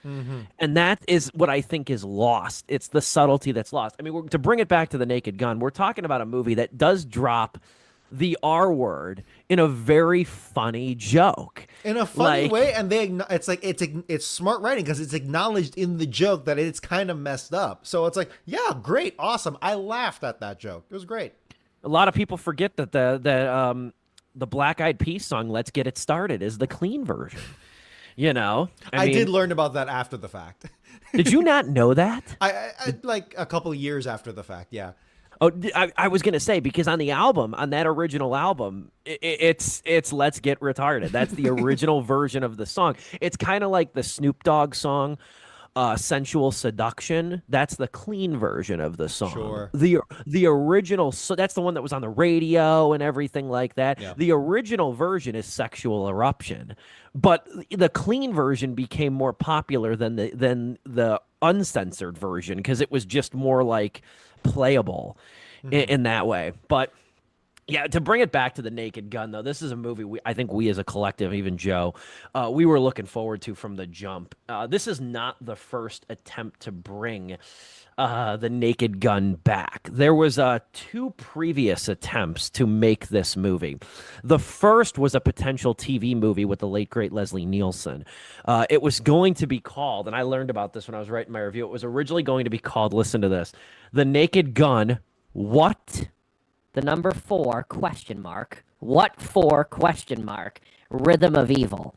And that is what I think is lost. It's the subtlety that's lost. I mean, to bring it back to The Naked Gun, we're talking about a movie that does drop the R word in a very funny joke. In a funny Like, way, and it's smart writing because it's acknowledged in the joke that it's kind of messed up. So it's like, yeah, great, awesome. I laughed at that joke. It was great. a lot of people forget that the Black Eyed Peas song "Let's Get It Started" is the clean version. You know, I mean, did learn about that after the fact. did you not know that? I like a couple of years after the fact. Yeah. Oh, I was gonna say because on the album, on that original album, it's "Let's Get Retarded." That's the original version of the song. It's kind of like the Snoop Dogg song, "Sensual Seduction." That's the clean version of the song. Sure. The original, so that's the one that was on the radio and everything like that. Yeah. The original version is "Sexual Eruption," but the clean version became more popular than the uncensored version because it was just more like playable in that way. But yeah, to bring it back to The Naked Gun, though, this is a movie I think we as a collective, even Joe, we were looking forward to from the jump. This is not the first attempt to bring The Naked Gun back. There was two previous attempts to make this movie. The first was a potential TV movie with the late, great Leslie Nielsen. It was going to be called, and I learned about this when I was writing my review, it was originally going to be called, listen to this, The Naked Gun, what? The number 4 question mark. What for question mark? Rhythm of Evil.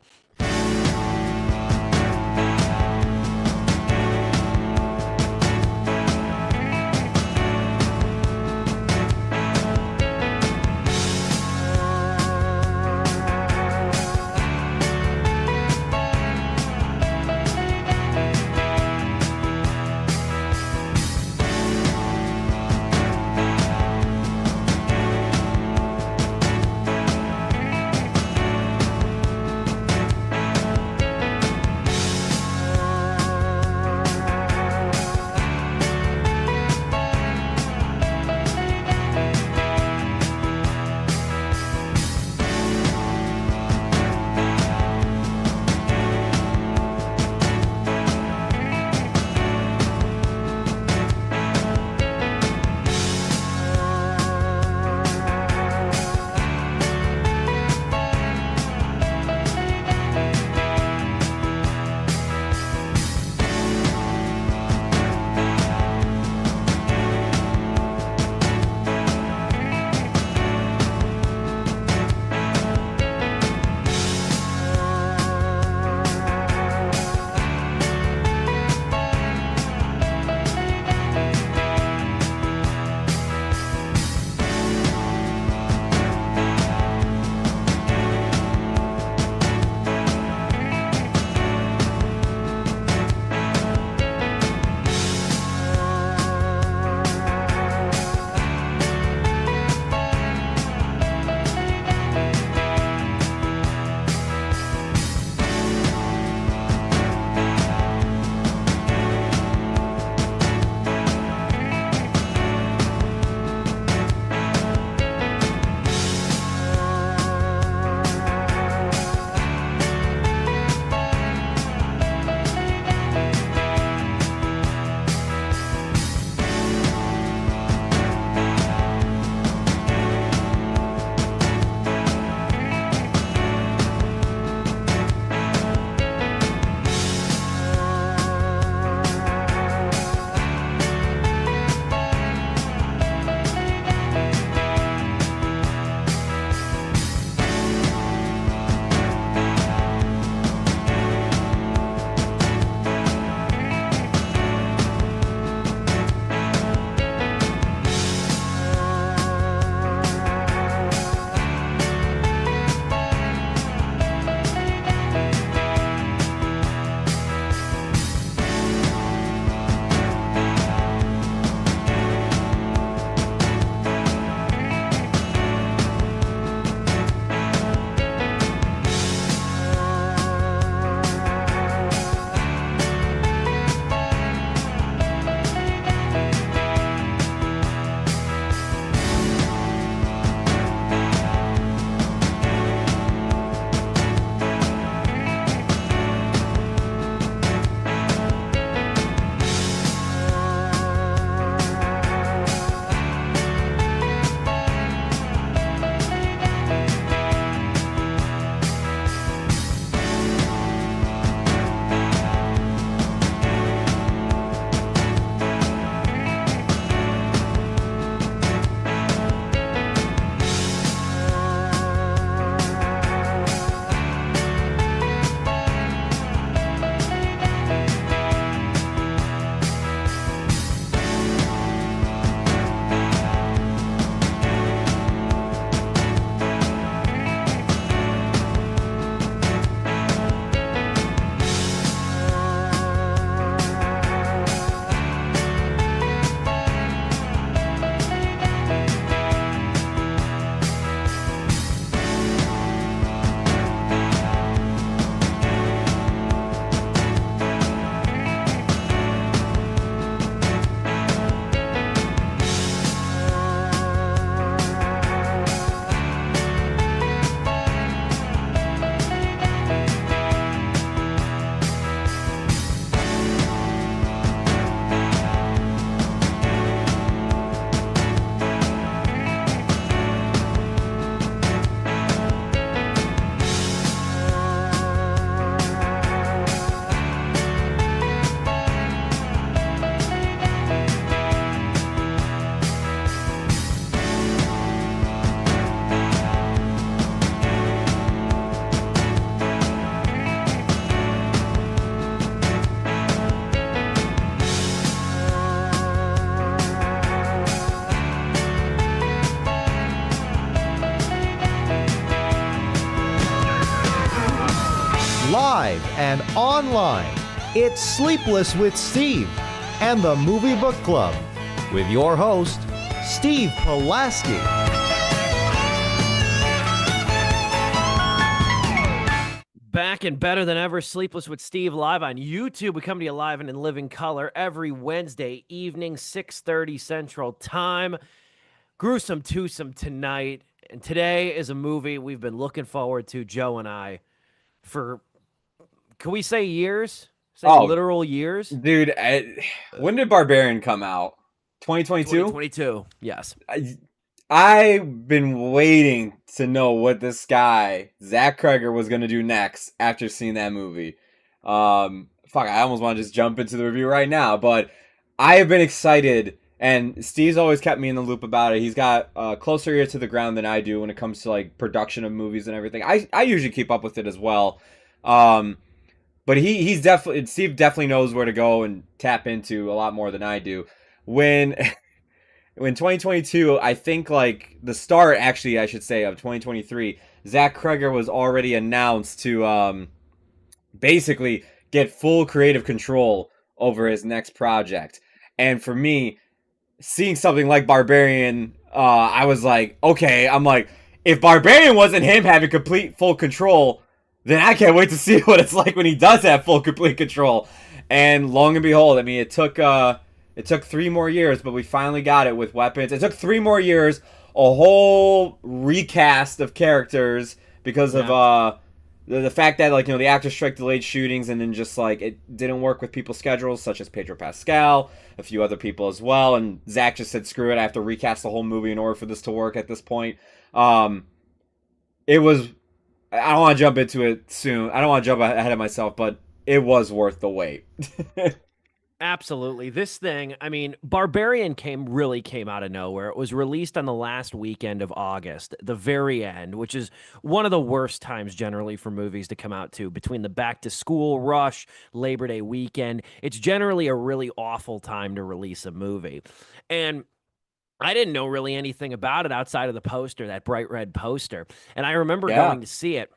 live and online. It's Sleepless with Steve and the Movie Book Club with your host, Steve Pulaski. Back and better than ever, Sleepless with Steve live on YouTube. We come to you live and in living color every Wednesday evening, 6:30 Central Time. Gruesome twosome tonight. And today is a movie we've been looking forward to, Joe and I, for, can we say years? Say literal years? Dude, when did Barbarian come out? 2022? 2022, yes. I've been waiting to know what this guy, Zach Cregger, was going to do next after seeing that movie. I almost want to just jump into the review right now, but I have been excited, and Steve's always kept me in the loop about it. He's got closer ear to the ground than I do when it comes to like production of movies and everything. I usually keep up with it as well. But Steve definitely knows where to go and tap into a lot more than I do. When 2022, I think like the start, actually, I should say, of 2023, Zach Cregger was already announced to basically get full creative control over his next project. And for me, seeing something like Barbarian, I was like, okay, I'm like, if Barbarian wasn't him having complete full control, then I can't wait to see what it's like when he does have full complete control. And long and behold, I mean, it took 3 more years, but we finally got it with Weapons. It took 3 more years, a whole recast of characters because of the fact that, like, you know, the actors strike delayed shootings, and then just like it didn't work with people's schedules, such as Pedro Pascal, a few other people as well. And Zach just said, "Screw it, I have to recast the whole movie in order for this to work." At this point, it was. I don't want to jump into it soon. I don't want to jump ahead of myself, but it was worth the wait. Absolutely. This thing, I mean, Barbarian really came out of nowhere. It was released on the last weekend of August, the very end, which is one of the worst times generally for movies to come out to. Between the back to school rush, Labor Day weekend, it's generally a really awful time to release a movie. And I didn't know really anything about it outside of the poster, that bright red poster. And I remember going to see it.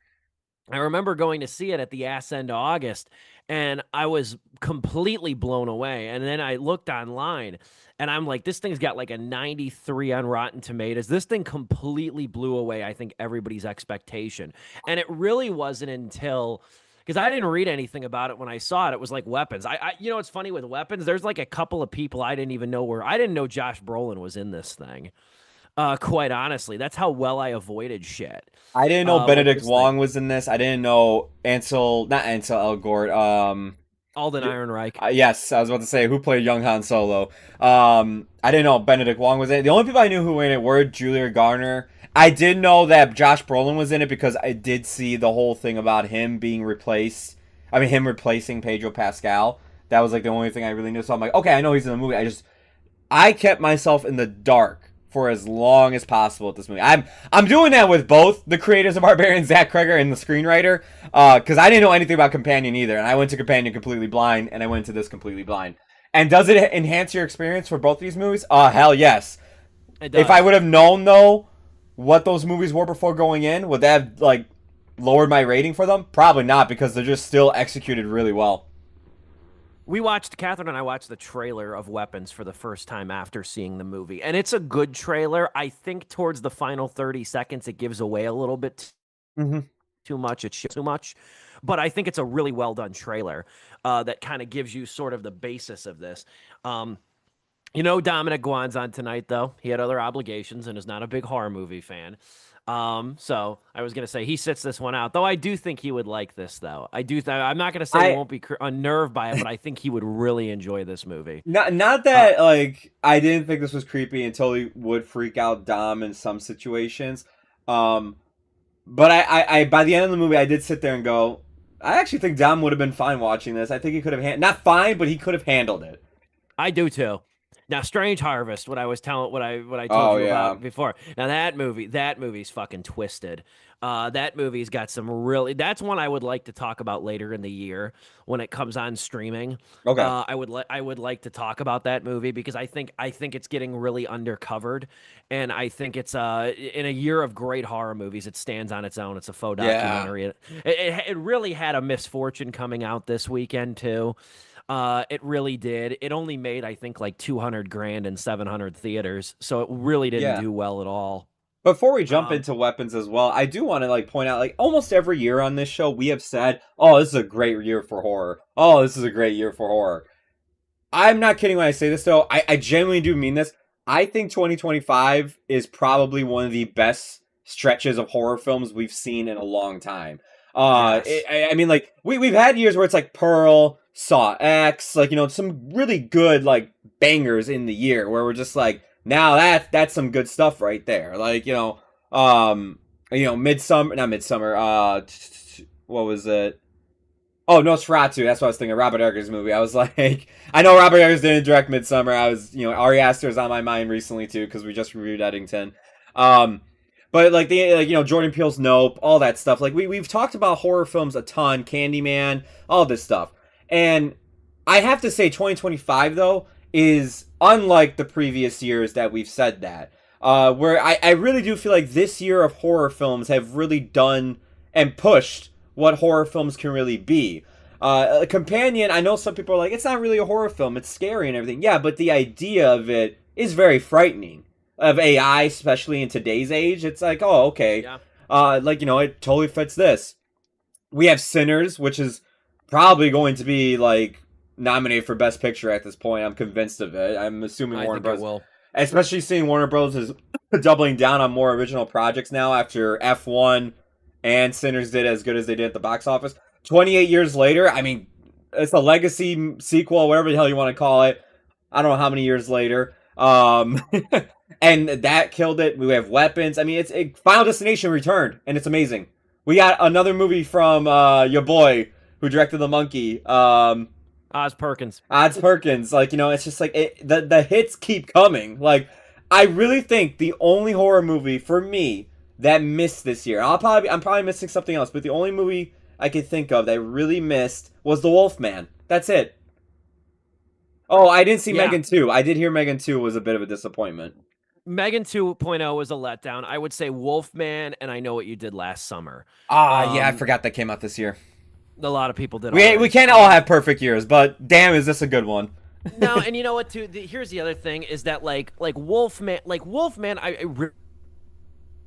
I remember going to see it at the ass end of August, and I was completely blown away. And then I looked online, and I'm like, this thing's got like a 93 on Rotten Tomatoes. This thing completely blew away, I think, everybody's expectation. And it really wasn't until, because I didn't read anything about it when I saw it. It was like Weapons. You know what's funny with Weapons? There's like a couple of people I didn't even know I didn't know Josh Brolin was in this thing. Quite honestly, that's how well I avoided shit. I didn't know Benedict Wong was in this. I didn't know not Ansel Elgort. Alden Ehrenreich. Yes, I was about to say, who played young Han Solo. I didn't know Benedict Wong was in it. The only people I knew who were in it were Julia Garner. I did know that Josh Brolin was in it because I did see the whole thing about him being replaced. I mean, him replacing Pedro Pascal. That was like the only thing I really knew. So I'm like, okay, I know he's in the movie. I kept myself in the dark for as long as possible at this movie. I'm doing that with both the creators of Barbarian, Zach Cregger, and the screenwriter, because I didn't know anything about Companion either, and I went to Companion completely blind, and I went to this completely blind. And does it enhance your experience for both these movies? Hell yes. It does. If I would have known, though, what those movies were before going in, would that have, like, lowered my rating for them? Probably not, because they're just still executed really well. Catherine and I watched the trailer of Weapons for the first time after seeing the movie. And it's a good trailer. I think towards the final 30 seconds, it gives away a little bit too much. It ships too much. But I think it's a really well done trailer that kind of gives you sort of the basis of this. You know, Dominic Guanzon tonight, though. He had other obligations and is not a big horror movie fan. So I was going to say he sits this one out, though I do think he would like this, though. I'm not going to say he won't be unnerved by it, but I think he would really enjoy this movie. Not that, like, I didn't think this was creepy until he would freak out Dom in some situations. But I by the end of the movie, I did sit there and go, I actually think Dom would have been fine watching this. I think he could have, not fine, but he could have handled it. I do, too. Now, Strange Harvest, what I told Oh you yeah. about before. Now that movie's fucking twisted. That movie's got some really. That's one I would like to talk about later in the year when it comes on streaming. Okay. I would like to talk about that movie because I think it's getting really undercovered, and I think it's in a year of great horror movies, it stands on its own. It's a faux Yeah. documentary. It really had a misfortune coming out this weekend too. It really did. It only made, I think, like 200 grand in 700 theaters, so it really didn't Yeah. do well at all. Before we jump Um, into weapons as well, I do want to like point out like almost every year on this show we have said, "Oh, this is a great year for horror. Oh, this is a great year for horror." I'm not kidding when I say this though. I genuinely do mean this. I think 2025 is probably one of the best stretches of horror films we've seen in a long time. yes. I mean, like we've had years where it's like Pearl, Saw X, like some really good like bangers in the year where we're just like, now that's some good stuff right there. Like Midsummer, not Midsummer. What was it? Oh, Nosferatu. That's what I was thinking. Robert Eggers movie. I was like, I know Robert Eggers didn't direct Midsummer. I was, Ari Aster was on my mind recently too because we just reviewed Eddington. Um, but like Jordan Peele's Nope, all that stuff. Like we've talked about horror films a ton, Candyman, all this stuff, and I have to say, 2025 though is unlike the previous years that we've said that. Where I really do feel like this year of horror films have really done and pushed what horror films can really be. A Companion, I know some people are like, it's not really a horror film, it's scary and everything. Yeah, but the idea of it is very frightening. Of AI, especially in today's age, it's like, oh, okay. Yeah. It totally fits this. We have Sinners, which is probably going to be, like, nominated for Best Picture at this point. I'm convinced of it. I'm assuming I Warner think it Bros. will. Especially seeing Warner Bros. Is doubling down on more original projects now after F1 and Sinners did as good as they did at the box office. 28 years later, I mean, it's a legacy sequel, whatever the hell you want to call it. I don't know how many years later. And that killed it. We have Weapons. I mean, it's Final Destination returned, and it's amazing. We got another movie from your boy who directed The Monkey. Oz Perkins. Odds Perkins, it's just like the hits keep coming. Like, I really think the only horror movie for me that missed this year, I'm probably missing something else, but the only movie I could think of that really missed was The Wolfman. That's it. Oh, I didn't see Yeah. Megan 2. I did hear Megan 2 was a bit of a disappointment. Megan 2.0 was a letdown. I would say Wolfman and I Know What You Did Last Summer. Yeah, I Um, forgot that came out this year. A lot of people did. We already. can't all have perfect years, but damn, is this a good one? No, and you know what? Too. Here's the other thing: is that like Wolfman, I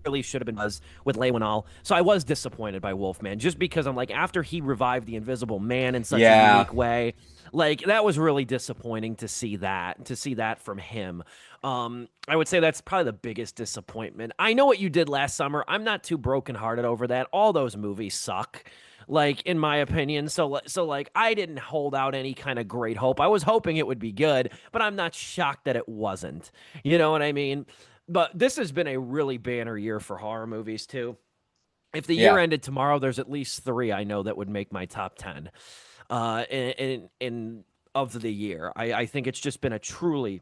really should have been buzz with Lei Whannell. So I was disappointed by Wolfman just because I'm like, after he revived the Invisible Man in such a unique way, like that was really disappointing to see that from him. I would say that's probably the biggest disappointment. I Know What You Did Last Summer. I'm not too brokenhearted over that. All those movies suck, like in my opinion. So like I didn't hold out any kind of great hope. I was hoping it would be good, but I'm not shocked that it wasn't. You know what I mean? But this has been a really banner year for horror movies too. If the year ended tomorrow, there's at least 3 I know that would make my top 10 in of the year. I think it's just been a truly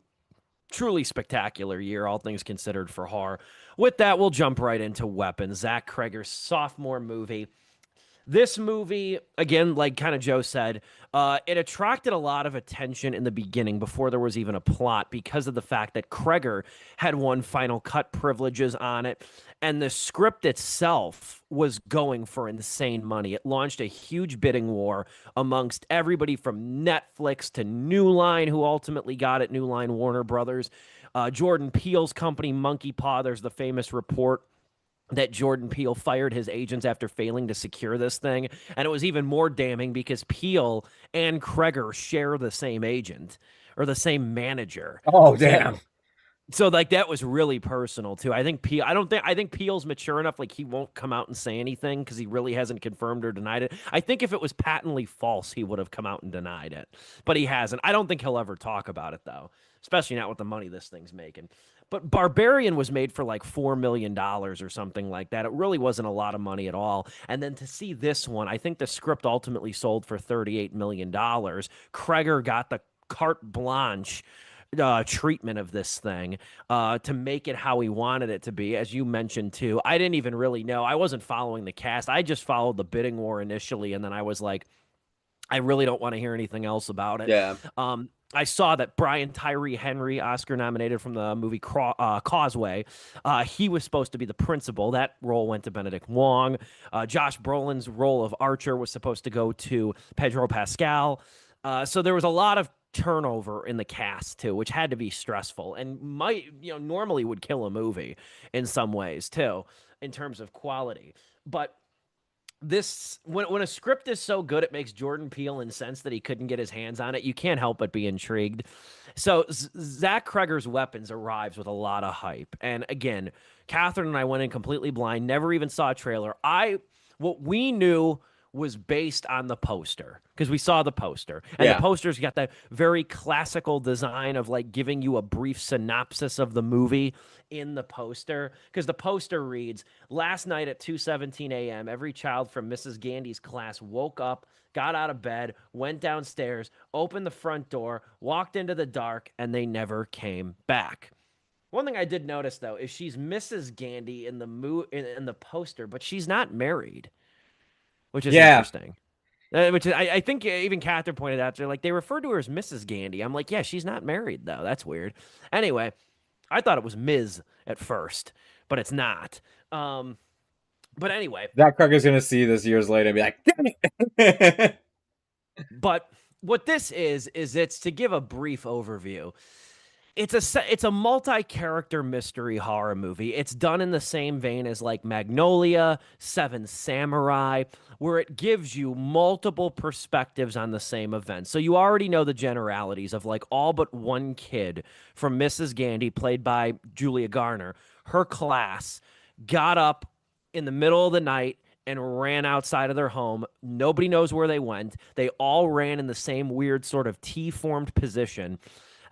spectacular year, all things considered, for horror. With that, we'll jump right into Weapons, Zach Cregger's sophomore movie. This movie, again, like kind of Joe said, it attracted a lot of attention in the beginning before there was even a plot because of the fact that Cregger had won Final Cut privileges on it, and the script itself was going for insane money. It launched a huge bidding war amongst everybody from Netflix to New Line, who ultimately got it, New Line Warner Brothers. Jordan Peele's company, Monkey Paw, there's the famous report that Jordan Peele fired his agents after failing to secure this thing. And it was even more damning because Peele and Cregger share the same agent or the same manager. Oh, damn. So like that was really personal too. I think Peele's mature enough, like he won't come out and say anything because he really hasn't confirmed or denied it. I think if it was patently false, he would have come out and denied it. But he hasn't. I don't think he'll ever talk about it though, especially not with the money this thing's making. But Barbarian was made for like $4 million or something like that. It really wasn't a lot of money at all. And then to see this one, I think the script ultimately sold for $38 million. Cregger got the carte blanche treatment of this thing to make it how he wanted it to be. As you mentioned too, I didn't even really know. I wasn't following the cast. I just followed the bidding war initially, and then I was like, I really don't want to hear anything else about it. Yeah. I saw that Brian Tyree Henry, Oscar nominated from the movie Causeway, he was supposed to be the principal. That role went to Benedict Wong. Josh Brolin's role of Archer was supposed to go to Pedro Pascal. So there was a lot of turnover in the cast too, which had to be stressful and might, normally would kill a movie in some ways too, in terms of quality. But this when a script is so good it makes Jordan Peele incensed that he couldn't get his hands on it, you can't help but be intrigued. So Zach Cregger's Weapons arrives with a lot of hype, and again, Catherine and I went in completely blind, never even saw a trailer. What we knew was based on the poster, because we saw the poster, and Yeah. the poster's got that very classical design of like giving you a brief synopsis of the movie in the poster, because the poster reads, last night at 2:17 a.m. every child from Mrs. Gandy's class woke up, got out of bed, went downstairs, opened the front door, walked into the dark, and they never came back. One thing I did notice though is she's Mrs. Gandy in the in the poster, but she's not married, which is Yeah. interesting. Which is, I think even Catherine pointed out, they're like, they refer to her as Mrs. Gandy. I'm like, yeah, she's not married though. That's weird. Anyway, I thought it was Ms. at first, but it's not. But anyway, Zach Cregger's gonna see this years later and be like, damn it. but what this is it's to give a brief overview. It's a multi-character mystery horror movie. It's done in the same vein as like Magnolia, Seven Samurai, where it gives you multiple perspectives on the same event. So you already know the generalities of like all but one kid from Mrs. Gandy, played by Julia Garner. Her class got up in the middle of the night and ran outside of their home. Nobody knows where they went. They all ran in the same weird sort of T-formed position.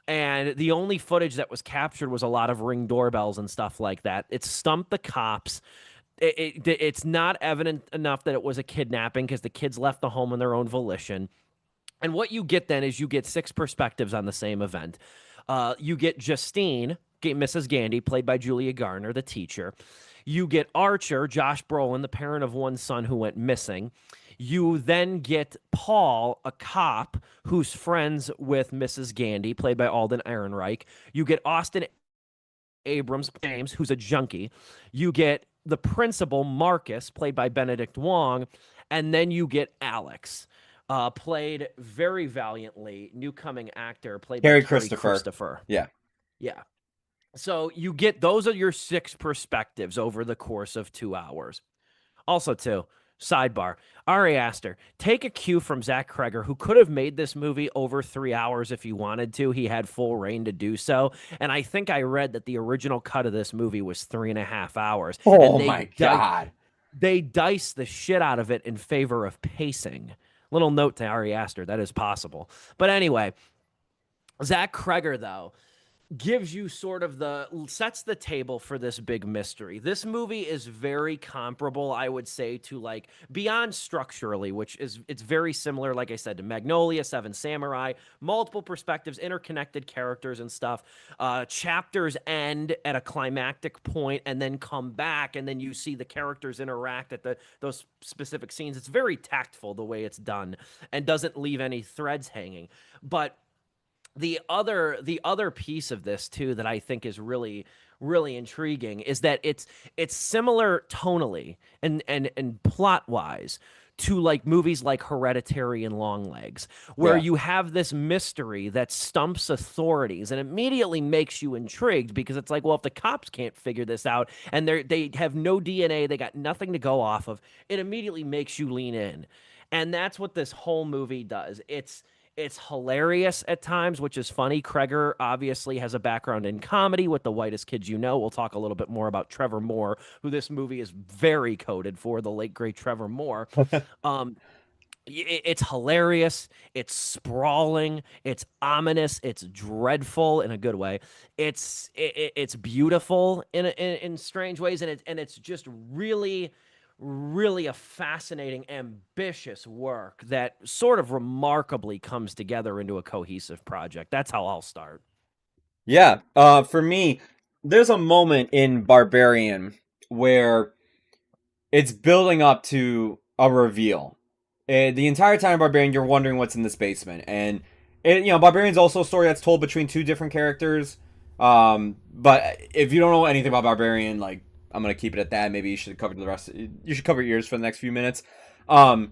And the only footage that was captured was a lot of Ring doorbells and stuff like that. It stumped the cops. It's not evident enough that it was a kidnapping because the kids left the home on their own volition. And what you get then is you get 6 perspectives on the same event. You get Justine, Mrs. Gandy, played by Julia Garner, the teacher. You get Archer, Josh Brolin, the parent of one son who went missing. You then get Paul, a cop who's friends with Mrs. Gandy, played by Alden Ehrenreich. You get Austin James, who's a junkie. You get the principal, Marcus, played by Benedict Wong. And then you get Alex, played very valiantly, new coming actor, played by Harry Terry Christopher. Yeah. Yeah. So you get, those are your 6 perspectives over the course of 2 hours. Also, too, sidebar, Ari Aster, take a cue from Zach Cregger, who could have made this movie over 3 hours if he wanted to. He had full reign to do so. And I think I read that the original cut of this movie was 3.5 hours. Oh my God. They diced the shit out of it in favor of pacing. Little note to Ari Aster, that is possible. But anyway, Zach Cregger, though, gives you sort of sets the table for this big mystery. This movie is very comparable, I would say, to like beyond structurally, it's very similar, like I said, to Magnolia, Seven Samurai, multiple perspectives, interconnected characters and stuff. Chapters end at a climactic point and then come back, and then you see the characters interact at those specific scenes. It's very tactful the way it's done and doesn't leave any threads hanging. But the other piece of this too that I think is really intriguing is that it's similar tonally and plot wise to like movies like Hereditary and Longlegs, where you have this mystery that stumps authorities and immediately makes you intrigued, because it's like, well, if the cops can't figure this out and they have no DNA, they got nothing to go off of, it immediately makes you lean in. And that's what this whole movie does. It's hilarious at times, which is funny. Cregger obviously has a background in comedy with The Whitest Kids You Know. We'll talk a little bit more about Trevor Moore, who this movie is very coded for, the late, great Trevor Moore. It's hilarious. It's sprawling. It's ominous. It's dreadful in a good way. It's beautiful in strange ways, and it's just really a fascinating, ambitious work that sort of remarkably comes together into a cohesive project. That's how I'll start. Yeah. For me, there's a moment in Barbarian where it's building up to a reveal. The entire time Barbarian, you're wondering what's in this basement, and Barbarian's also a story that's told between two different characters. But if you don't know anything about Barbarian, like I'm gonna keep it at that. Maybe you should cover the rest. You should cover your ears for the next few minutes. And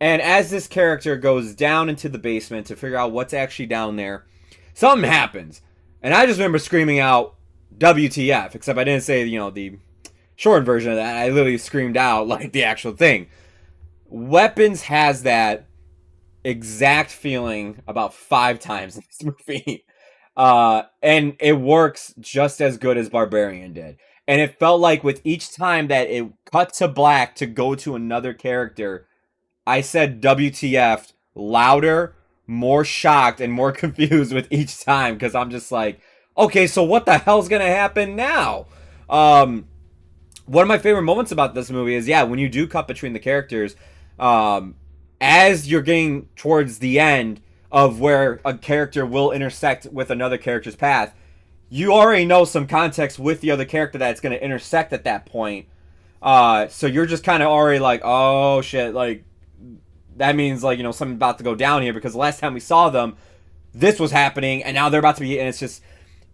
as this character goes down into the basement to figure out what's actually down there, something happens, and I just remember screaming out "WTF!" Except I didn't say the short version of that. I literally screamed out like the actual thing. Weapons has that exact feeling about 5 times in this movie. And it works just as good as Barbarian did. And it felt like with each time that it cut to black to go to another character, I said WTF louder, more shocked, and more confused with each time because I'm just like, okay, so what the hell's gonna happen now? One of my favorite moments about this movie is, when you do cut between the characters, as you're getting towards the end of where a character will intersect with another character's path, you already know some context with the other character that's going to intersect at that point. So you're just kind of already like, oh shit, like that means like, something about to go down here because the last time we saw them, this was happening and now they're about to be, and it's just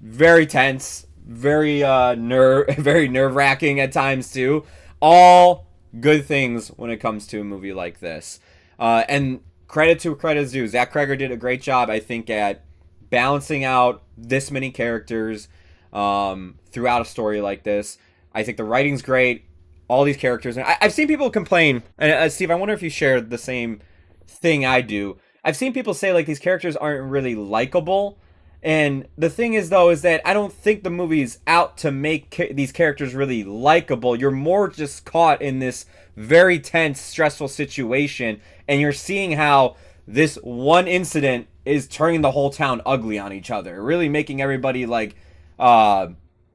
very tense, very very nerve-wracking at times too. All good things when it comes to a movie like this. And credit to credit's due. Zach Cregger did a great job, I think, at balancing out this many characters throughout a story like this. I think the writing's great. All these characters. And I've seen people complain, and Steve, I wonder if you share the same thing I do. I've seen people say, like, these characters aren't really likable. And the thing is, though, is that I don't think the movie's out to make these characters really likable. You're more just caught in this very tense, stressful situation, and you're seeing how this one incident is turning the whole town ugly on each other, really making everybody, like,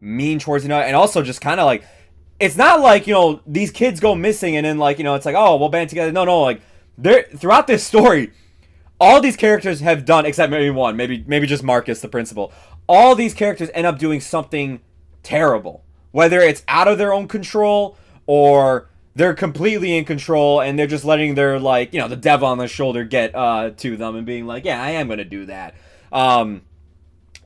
mean towards each other, and also just kind of, like, it's not like, these kids go missing, and then, like, it's like, oh, we'll band together. No, like, throughout this story, all these characters have done, except maybe one, maybe just Marcus, the principal. All these characters end up doing something terrible. Whether it's out of their own control, or they're completely in control, and they're just letting their, like, the devil on their shoulder get to them, and being like, yeah, I am going to do that. And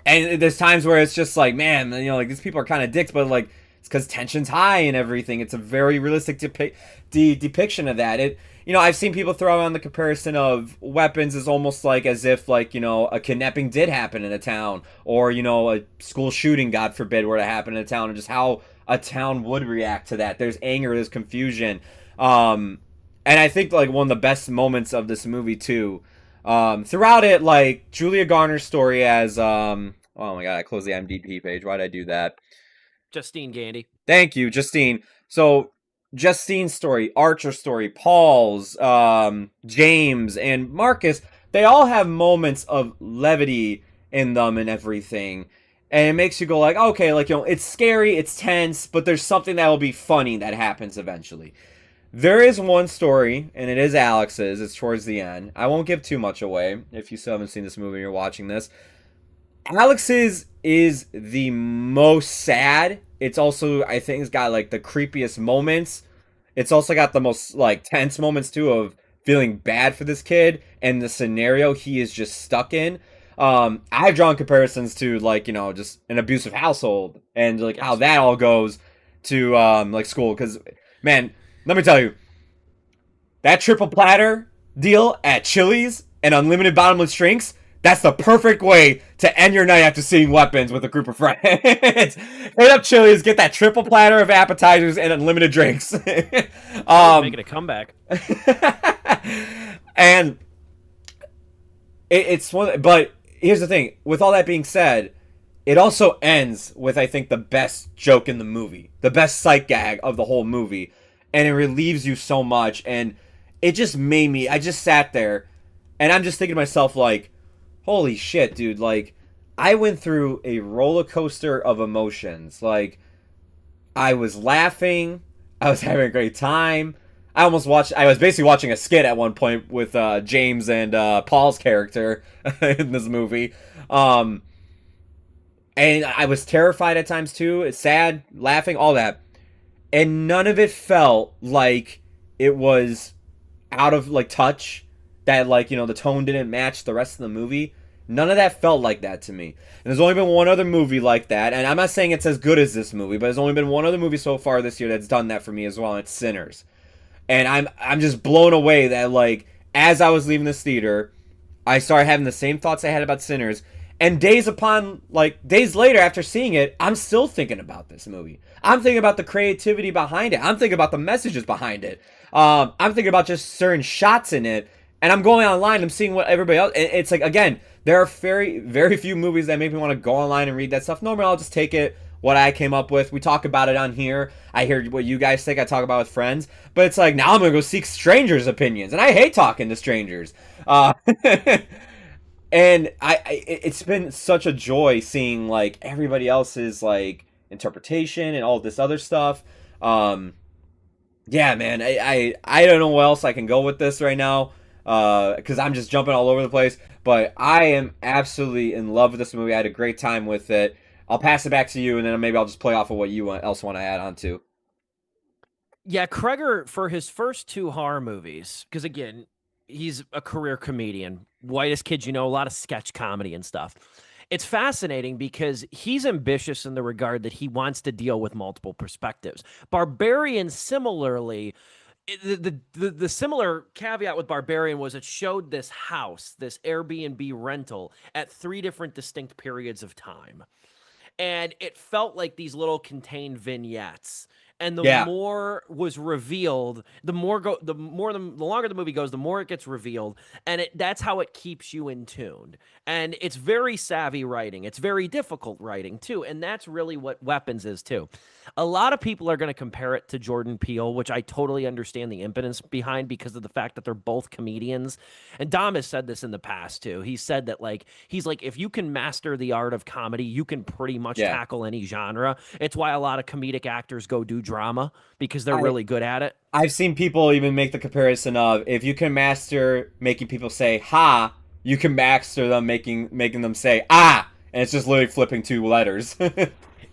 there's times where it's just like, man, like, these people are kind of dicks, but, like, it's because tension's high and everything. It's a very realistic depiction of that. I've seen people throw on the comparison of Weapons is almost like as if, like, a kidnapping did happen in a town, or, a school shooting, God forbid, were to happen in a town, and just how a town would react to that. There's anger, there's confusion. And I think, like, one of the best moments of this movie, too, throughout it, like, Julia Garner's story as, oh my god, I closed the IMDb page. Why did I do that? Justine Gandy. Thank you, Justine. So, Justine's story, Archer's story, Paul's, James, and Marcus, they all have moments of levity in them and everything. And it makes you go like, okay, like, it's scary, it's tense, but there's something that will be funny that happens eventually. There is one story, and it is Alex's. It's towards the end. I won't give too much away if you still haven't seen this movie and you're watching this. Alex's is the most sad. It's also, I think, it's got, like, the creepiest moments. It's also got the most, like, tense moments, too, of feeling bad for this kid and the scenario he is just stuck in. I've drawn comparisons to, like, just an abusive household and, like, how that all goes to, like, school. Because, man, let me tell you, that triple platter deal at Chili's and unlimited bottomless drinks, that's the perfect way to end your night after seeing Weapons with a group of friends. Hit up Chili's, get that triple platter of appetizers and unlimited drinks. Making a comeback. And it's one, but here's the thing. With all that being said, it also ends with, I think, the best joke in the movie, the best sight gag of the whole movie, and it relieves you so much. And it just made me. I just sat there, and I'm just thinking to myself, like, holy shit, dude, like, I went through a roller coaster of emotions. Like, I was laughing, I was having a great time. I was basically watching a skit at one point with James and Paul's character in this movie. And I was terrified at times too. It's sad, laughing, all that. And none of it felt like it was out of like touch, that like, you know, the tone didn't match the rest of the movie. None of that felt like that to me. And there's only been one other movie like that, and I'm not saying it's as good as this movie, but there's only been one other movie so far this year that's done that for me as well, and it's Sinners. And I'm just blown away that, like, as I was leaving this theater, I started having the same thoughts I had about Sinners, and days later after seeing it, I'm still thinking about this movie. I'm thinking about the creativity behind it. I'm thinking about the messages behind it. I'm thinking about just certain shots in it, and I'm going online, I'm seeing what everybody else, it's like, again, there are very, very few movies that make me want to go online and read that stuff. Normally, I'll just take it, what I came up with. We talk about it on here. I hear what you guys think. I talk about it with friends. But it's like, now I'm going to go seek strangers' opinions. And I hate talking to strangers. And it's been such a joy seeing, like, everybody else's, like, interpretation and all this other stuff. Yeah, man, I don't know where else I can go with this right now. Because I'm just jumping all over the place. But I am absolutely in love with this movie. I had a great time with it. I'll pass it back to you, and then maybe I'll just play off of what you else want to add on to. Yeah, Cregger, for his first 2 horror movies, because again, he's a career comedian, whitest kid you know, a lot of sketch comedy and stuff. It's fascinating because he's ambitious in the regard that he wants to deal with multiple perspectives. Barbarian, similarly, the similar caveat with Barbarian was it showed this house, this Airbnb rental, at 3 different distinct periods of time. And it felt like these little contained vignettes. And the more was revealed, the longer the movie goes, the more it gets revealed, and that's how it keeps you in tune. And it's very savvy writing. It's very difficult writing too, and that's really what Weapons is too. A lot of people are going to compare it to Jordan Peele, which I totally understand the impotence behind because of the fact that they're both comedians. And Dom has said this in the past too. He said that he's like, if you can master the art of comedy, you can pretty much tackle any genre. It's why a lot of comedic actors go do drama because they're really good at it. I've seen people even make the comparison of, if you can master making people say ha, you can master them making them say ah, and it's just literally flipping 2 letters.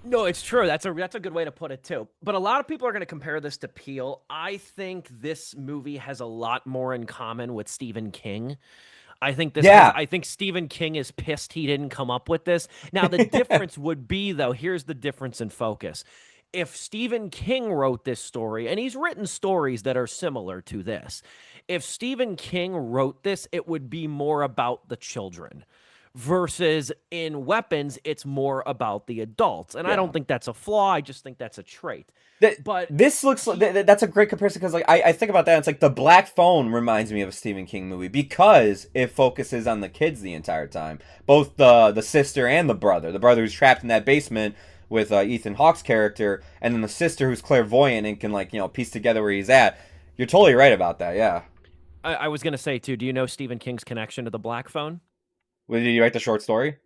No, it's true. That's a good way to put it too. But a lot of people are going to compare this to Peele. I think this movie has a lot more in common with Stephen King. I think I think Stephen King is pissed he didn't come up with this. Now the difference would be, though, here's the difference in focus. If Stephen King wrote this story, and he's written stories that are similar to this, if Stephen King wrote this, it would be more about the children. Versus in Weapons, it's more about the adults. And I don't think that's a flaw. I just think that's a trait. But this looks like that's a great comparison because, like, I think about that. It's like The Black Phone reminds me of a Stephen King movie because it focuses on the kids the entire time, both the sister and the brother who's trapped in that basement with Ethan Hawke's character, and then the sister who's clairvoyant and can, like, you know, piece together where he's at. You're totally right about that. Yeah. I was gonna say too. Do you know Stephen King's connection to The Black Phone? Did you write the short story?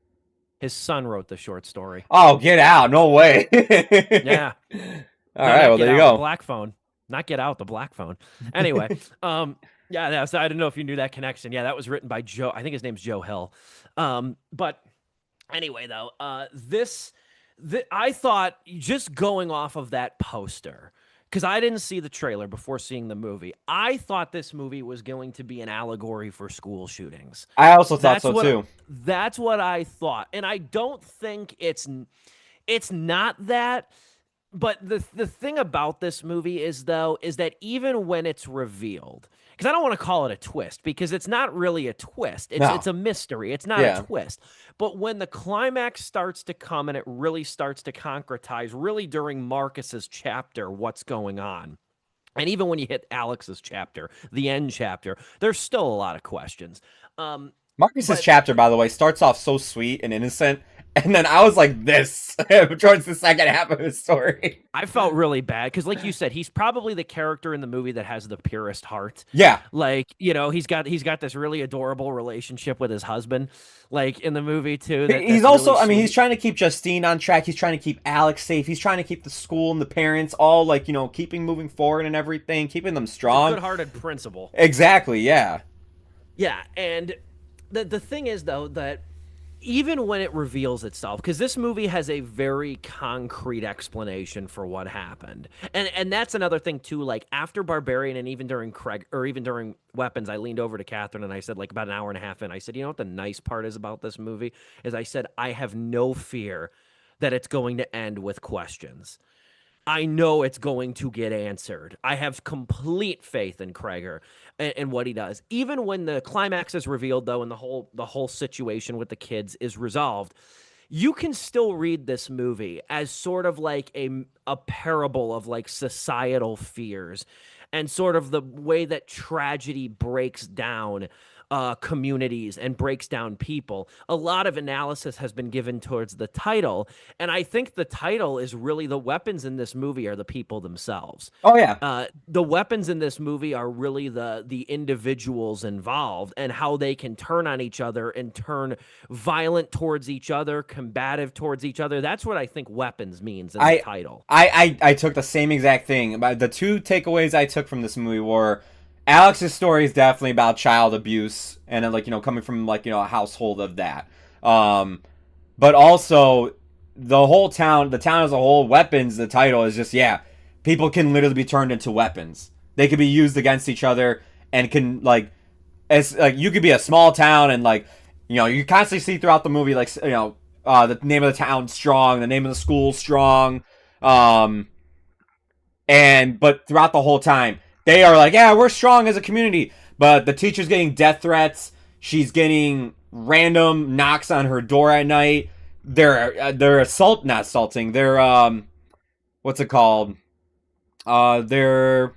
His son wrote the short story. Oh, get out. No way. Yeah. All right, well, there you go. The Black Phone. Not Get Out, The Black Phone. Anyway, yeah, so I didn't know if you knew that connection. Yeah, that was written by Joe. I think his name's Joe Hill. But anyway, though, I thought, just going off of that poster, because I didn't see the trailer before seeing the movie, I thought this movie was going to be an allegory for school shootings. I also thought so too. That's what I thought. And I don't think it's not that. But the thing about this movie is that even when it's revealed, because I don't want to call it a twist, because it's not really a twist. It's a mystery. It's not a twist. But when the climax starts to come and it really starts to concretize, really during Marcus's chapter, what's going on, and even when you hit Alex's chapter, the end chapter, there's still a lot of questions. Marcus's chapter, by the way, starts off so sweet and innocent, and then I was like this towards the second half of his story. I felt really bad because, like you said, he's probably the character in the movie that has the purest heart. Yeah, like, you know, he's got this really adorable relationship with his husband, like in the movie too. He's also, really, I mean, he's trying to keep Justine on track. He's trying to keep Alex safe. He's trying to keep the school and the parents all, like, you know, keeping moving forward and everything, keeping them strong. Good-hearted principal. Exactly. Yeah. Yeah, and the thing is, though, that even when it reveals itself, because this movie has a very concrete explanation for what happened, and that's another thing too. Like after Barbarian, and even during Craig, or even during Weapons, I leaned over to Catherine and I said, like about an hour and a half in, I said, you know what the nice part is about this movie is, I said, I have no fear that it's going to end with questions. I know it's going to get answered. I have complete faith in Cregger and what he does. Even when the climax is revealed, though, and the whole situation with the kids is resolved, you can still read this movie as sort of like a parable of like societal fears and sort of the way that tragedy breaks down communities and breaks down people. A lot of analysis has been given towards the title, and I think the title is really, the weapons in this movie are the people themselves. Oh yeah. The weapons in this movie are really the individuals involved and how they can turn on each other and turn violent towards each other, combative towards each other. That's what I think weapons means in the title. I took the same exact thing. The two takeaways I took from this movie were, Alex's story is definitely about child abuse and like, coming from like, a household of that. But also the town as a whole, weapons, the title is just, yeah, people can literally be turned into weapons. They could be used against each other and can as you could be a small town and like, you constantly see throughout the movie, like, the name of the town Strong, the name of the school Strong. But throughout the whole time, they are like, yeah, we're strong as a community. But the teacher's getting death threats. She's getting random knocks on her door at night. They're not assaulting. They're what's it called? They're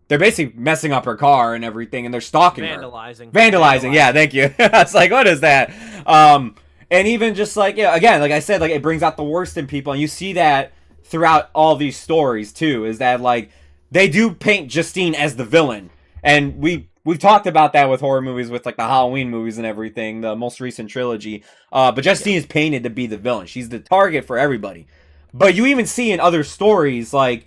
basically messing up her car and everything, and they're stalking her. Vandalizing. Yeah, thank you. I was like, what is that? And even just like, yeah, again, like I said, like it brings out the worst in people, and you see that throughout all these stories too. Is that like, they do paint Justine as the villain, and we've talked about that with horror movies, with like the Halloween movies and everything, the most recent trilogy. But Justine is painted to be the villain. She's the target for everybody. But you even see in other stories, like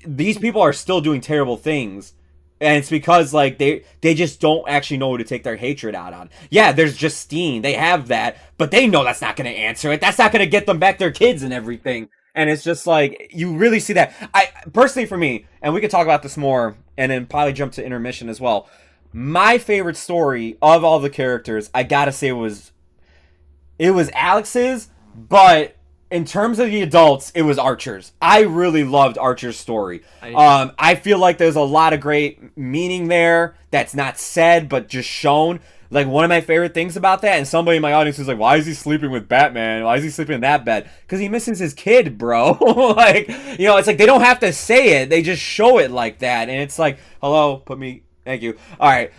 these people are still doing terrible things, and it's because like they just don't actually know who to take their hatred out on. Yeah, there's Justine. They have that, but they know that's not going to answer it. That's not going to get them back their kids and everything. And it's just like, you really see that. I personally, for me, and we could talk about this more and then probably jump to intermission as well, my favorite story of all the characters, I gotta say, was Alex's, but in terms of the adults, it was Archer's. I really loved Archer's story. I feel like there's a lot of great meaning there that's not said but just shown. Like, one of my favorite things about that, and somebody in my audience was like, why is he sleeping with Batman? Why is he sleeping in that bed? Because he misses his kid, bro. Like, it's like they don't have to say it. They just show it like that. And it's like, hello, thank you. All right.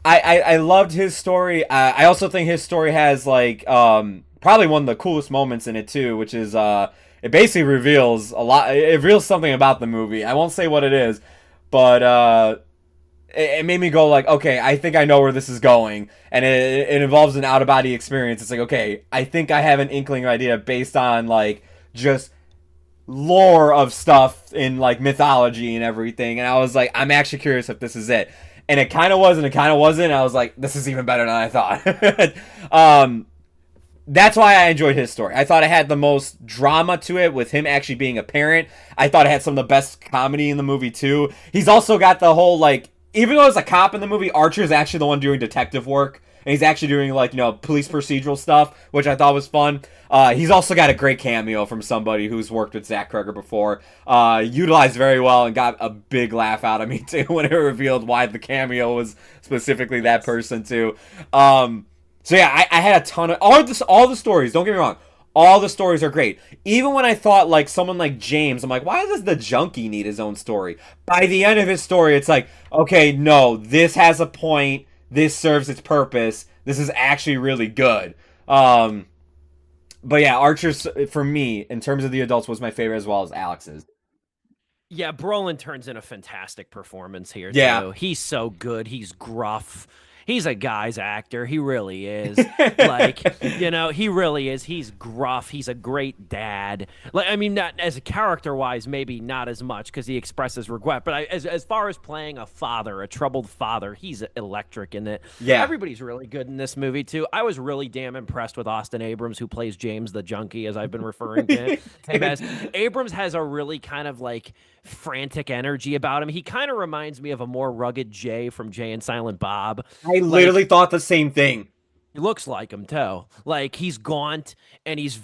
I loved his story. I also think his story has, like, probably one of the coolest moments in it, too, which is, it basically reveals a lot. It reveals something about the movie. I won't say what it is, but, it made me go like, okay, I think I know where this is going, and it involves an out-of-body experience. It's like, okay, I think I have an inkling idea based on like just lore of stuff in like mythology and everything, and I was like, I'm actually curious if this is it, and it kind of was and it kind of wasn't. And I was like, this is even better than I thought. That's why I enjoyed his story. I thought it had the most drama to it, with him actually being a parent. I thought it had some of the best comedy in the movie too. He's also got the whole like, even though it's a cop in the movie, Archer's actually the one doing detective work, and he's actually doing like, police procedural stuff, which I thought was fun. He's also got a great cameo from somebody who's worked with Zach Cregger before, utilized very well, and got a big laugh out of me too when it revealed why the cameo was specifically that person too. So yeah, I had a ton of all the stories. Don't get me wrong. All the stories are great. Even when I thought like someone like James, I'm like, why does the junkie need his own story? By the end of his story, it's like, okay, no, this has a point. This serves its purpose. This is actually really good. But yeah, Archer's, for me, in terms of the adults, was my favorite, as well as Alex's. Yeah, Brolin turns in a fantastic performance here, Yeah. too. He's so good. He's gruff. he's a guy's actor. He really is. Like, he really is. He's gruff. He's a great dad. Like, I mean, not as a character wise, maybe not as much because he expresses regret. But as far as playing a father, a troubled father, he's electric in it. Yeah. Everybody's really good in this movie too. I was really damn impressed with Austin Abrams, who plays James the Junkie, as I've been referring to him as. Abrams has a really kind of like frantic energy about him. He kind of reminds me of a more rugged Jay from Jay and Silent Bob. I literally thought the same thing. He looks like him too. Like he's gaunt and he's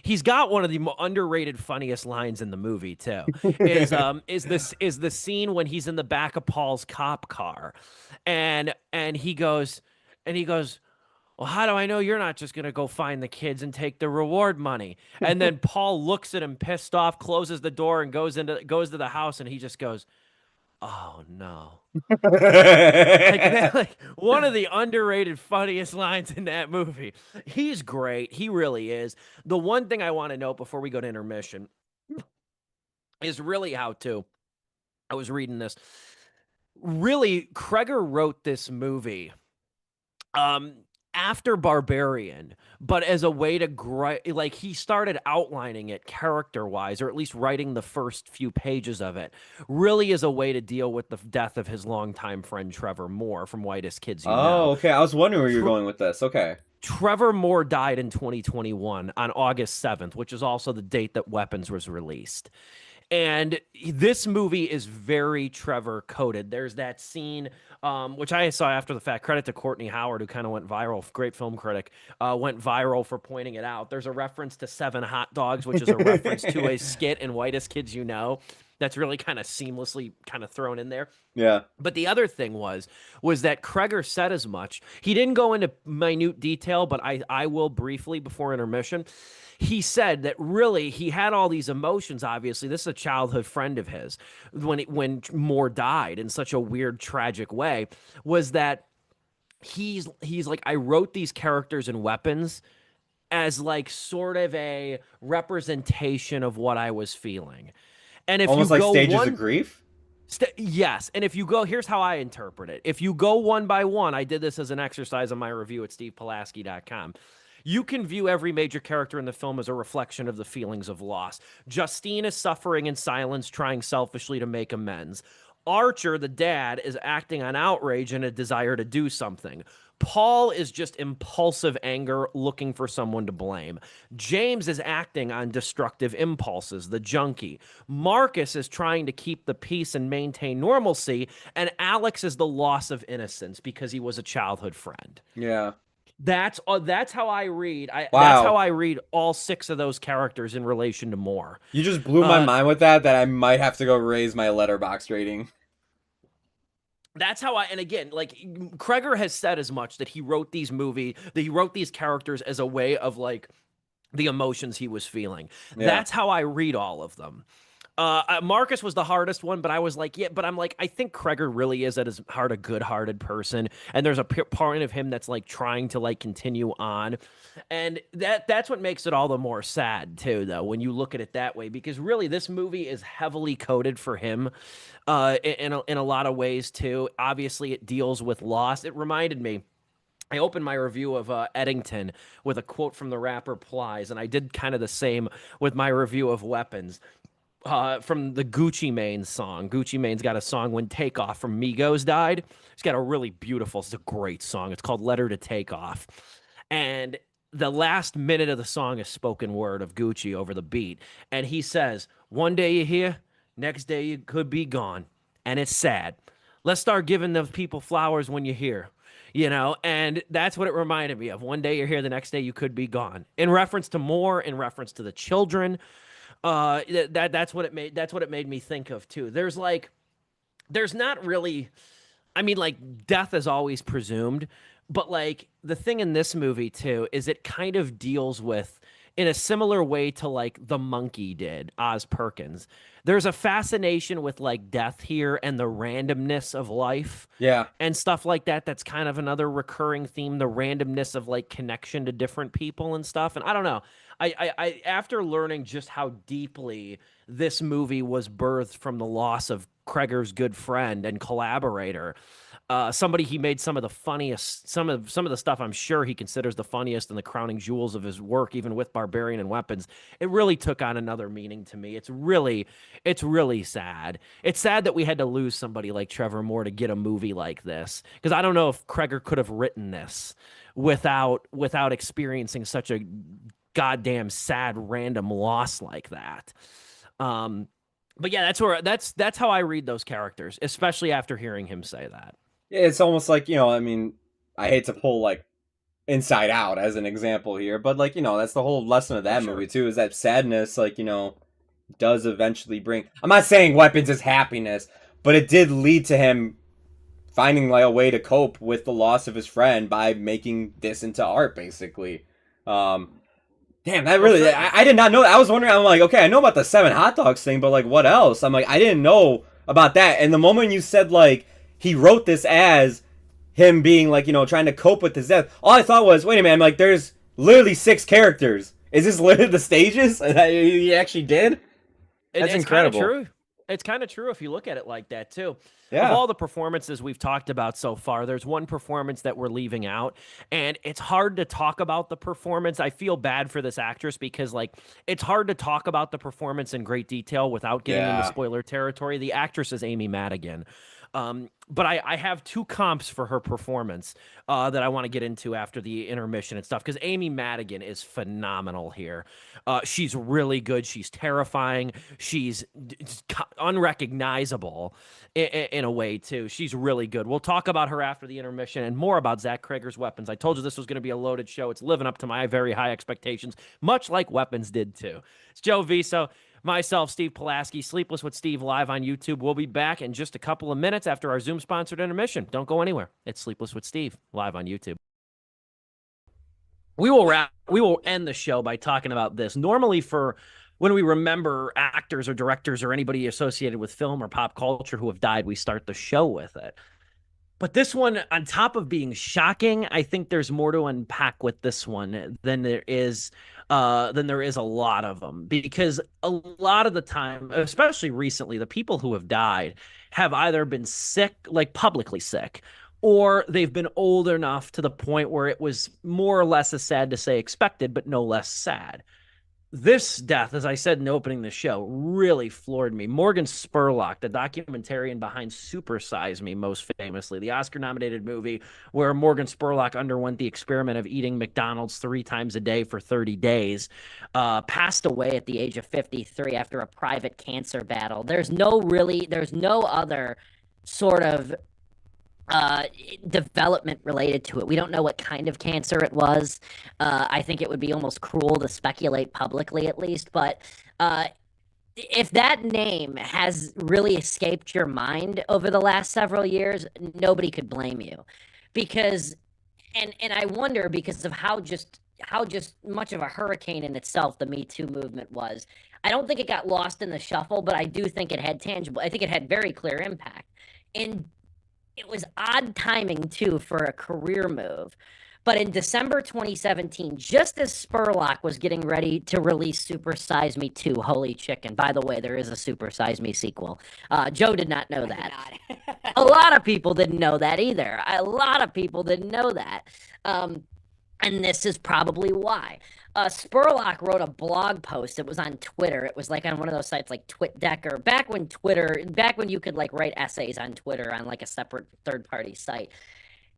he's got one of the more underrated funniest lines in the movie too. Is the scene when he's in the back of Paul's cop car, and he goes, well, how do I know you're not just going to go find the kids and take the reward money? And then Paul looks at him pissed off, closes the door, and goes to the house, and he just goes, oh, no. Like, one of the underrated, funniest lines in that movie. He's great. He really is. The one thing I want to note before we go to intermission is really how to. I was reading this. Really, Cregger wrote this movie. After Barbarian, but as a way to he started outlining it character-wise, or at least writing the first few pages of it, really as a way to deal with the death of his longtime friend Trevor Moore from Whitest Kids You Know. Oh, okay. I was wondering where you're going with this. Okay. Trevor Moore died in 2021 on August 7th, which is also the date that Weapons was released. And this movie is very Trevor coded. There's that scene, which I saw after the fact. Credit to Courtney Howard, who kind of went viral. Great film critic, went viral for pointing it out. There's a reference to 7 Hot Dogs, which is a reference to a skit in Whitest Kids You Know. That's really kind of seamlessly kind of thrown in there. Yeah. But the other thing was that Cregger said as much. He didn't go into minute detail, but I will briefly before intermission. He said that really he had all these emotions. Obviously, this is a childhood friend of his. When Moore died in such a weird, tragic way, was that he's like, I wrote these characters and Weapons as like sort of a representation of what I was feeling. And if almost you like go stages of grief. Yes, and if you go, here's how I interpret it. If you go one by one, I did this as an exercise on my review at stevepulaski.com. You can view every major character in the film as a reflection of the feelings of loss. Justine is suffering in silence, trying selfishly to make amends. Archer, the dad, is acting on outrage and a desire to do something. Paul is just impulsive anger, looking for someone to blame. James is acting on destructive impulses, the junkie. Marcus is trying to keep the peace and maintain normalcy. And Alex is the loss of innocence because he was a childhood friend. Yeah. That's how I read. Wow. That's how I read all 6 of those characters in relation to Moore. You just blew my mind with that I might have to go raise my letterbox rating. That's how and again, like Cregger has said as much that he wrote these characters as a way of like the emotions he was feeling. Yeah. That's how I read all of them. Marcus was the hardest one, but I was like, yeah, but I'm like, I think Cregger really is at his heart a good-hearted person, and there's a part of him that's like trying to like continue on, and that's what makes it all the more sad too, though, when you look at it that way, because really this movie is heavily coded for him, in a lot of ways too. Obviously, it deals with loss. It reminded me. I opened my review of Eddington with a quote from the rapper Plies, and I did kind of the same with my review of Weapons. From the Gucci Mane song. Gucci Mane's got a song When Takeoff from Migos died. It's got a really beautiful, it's a great song. It's called Letter to Takeoff. And the last minute of the song is spoken word of Gucci over the beat. And he says, one day you're here, next day you could be gone. And it's sad. Let's start giving the people flowers when you're here. You know, and that's what it reminded me of. One day you're here, the next day you could be gone. In reference to Moore, in reference to the children. That's what it made me think of too. There's not really, I mean, like death is always presumed, but like the thing in this movie too is it kind of deals with, in a similar way to like The Monkey did, Oz Perkins. There's a fascination with like death here and the randomness of life. Yeah. And stuff like that. That's kind of another recurring theme, the randomness of like connection to different people and stuff. And I don't know. I after learning just how deeply this movie was birthed from the loss of Cregger's good friend and collaborator, Somebody he made some of the funniest, some of the stuff I'm sure he considers the funniest and the crowning jewels of his work, even with Barbarian and Weapons. It really took on another meaning to me. It's really sad. It's sad that we had to lose somebody like Trevor Moore to get a movie like this, because I don't know if Cregger could have written this without experiencing such a goddamn sad random loss like that. But yeah, that's how I read those characters, especially after hearing him say that. Yeah, it's almost like, I mean, I hate to pull like Inside Out as an example here, but like, that's the whole lesson of that movie too, is that sadness, like, does eventually bring. I'm not saying Weapons is happiness, but it did lead to him finding like a way to cope with the loss of his friend by making this into art, basically. Damn, that really, I did not know that. I was wondering, I'm like, okay, I know about the 7 hot dogs thing, but like, what else? I'm like, I didn't know about that. And the moment you said, like, he wrote this as him being like, trying to cope with his death, all I thought was, wait a minute, I'm like, there's literally 6 characters. Is this literally the stages that he actually did? That's incredible. True. It's kind of true if you look at it like that too. Yeah. Of all the performances we've talked about so far, there's one performance that we're leaving out, and it's hard to talk about the performance. I feel bad for this actress because like it's hard to talk about the performance in great detail without getting into spoiler territory. The actress is Amy Madigan. But I have 2 comps for her performance that I want to get into after the intermission and stuff, because Amy Madigan is phenomenal here. She's really good. She's terrifying. She's unrecognizable in a way, too. She's really good. We'll talk about her after the intermission and more about Zach Cregger's Weapons. I told you this was going to be a loaded show. It's living up to my very high expectations, much like Weapons did, too. It's Joe Viso. Myself, Steve Pulaski, Sleepless with Steve live on YouTube. We'll be back in just a couple of minutes after our Zoom-sponsored intermission. Don't go anywhere. It's Sleepless with Steve live on YouTube. We will end the show by talking about this. Normally for when we remember actors or directors or anybody associated with film or pop culture who have died, we start the show with it. But this one, on top of being shocking, I think there's more to unpack with this one than there is a lot of them, because a lot of the time, especially recently, the people who have died have either been sick, like publicly sick, or they've been old enough to the point where it was more or less, as sad to say, expected, but no less sad. This death, as I said in opening the show, really floored me. Morgan Spurlock, the documentarian behind Super Size Me, most famously, the Oscar-nominated movie where Morgan Spurlock underwent the experiment of eating McDonald's 3 times a day for 30 days, passed away at the age of 53 after a private cancer battle. There's no other sort of development related to it. We don't know what kind of cancer it was. I think it would be almost cruel to speculate publicly, at least, but if that name has really escaped your mind over the last several years, nobody could blame you, because and I wonder, because of how just much of a hurricane in itself the Me Too movement was. I don't think it got lost in the shuffle, but I do think it had very clear impact. And it was odd timing, too, for a career move. But in December 2017, just as Spurlock was getting ready to release Super Size Me 2, Holy Chicken. By the way, there is a Super Size Me sequel. Joe did not know that. A lot of people didn't know that either. And this is probably why. Spurlock wrote a blog post. It was on Twitter. It was like on one of those sites like TwitDeck, or back when you could like write essays on Twitter on like a separate third-party site.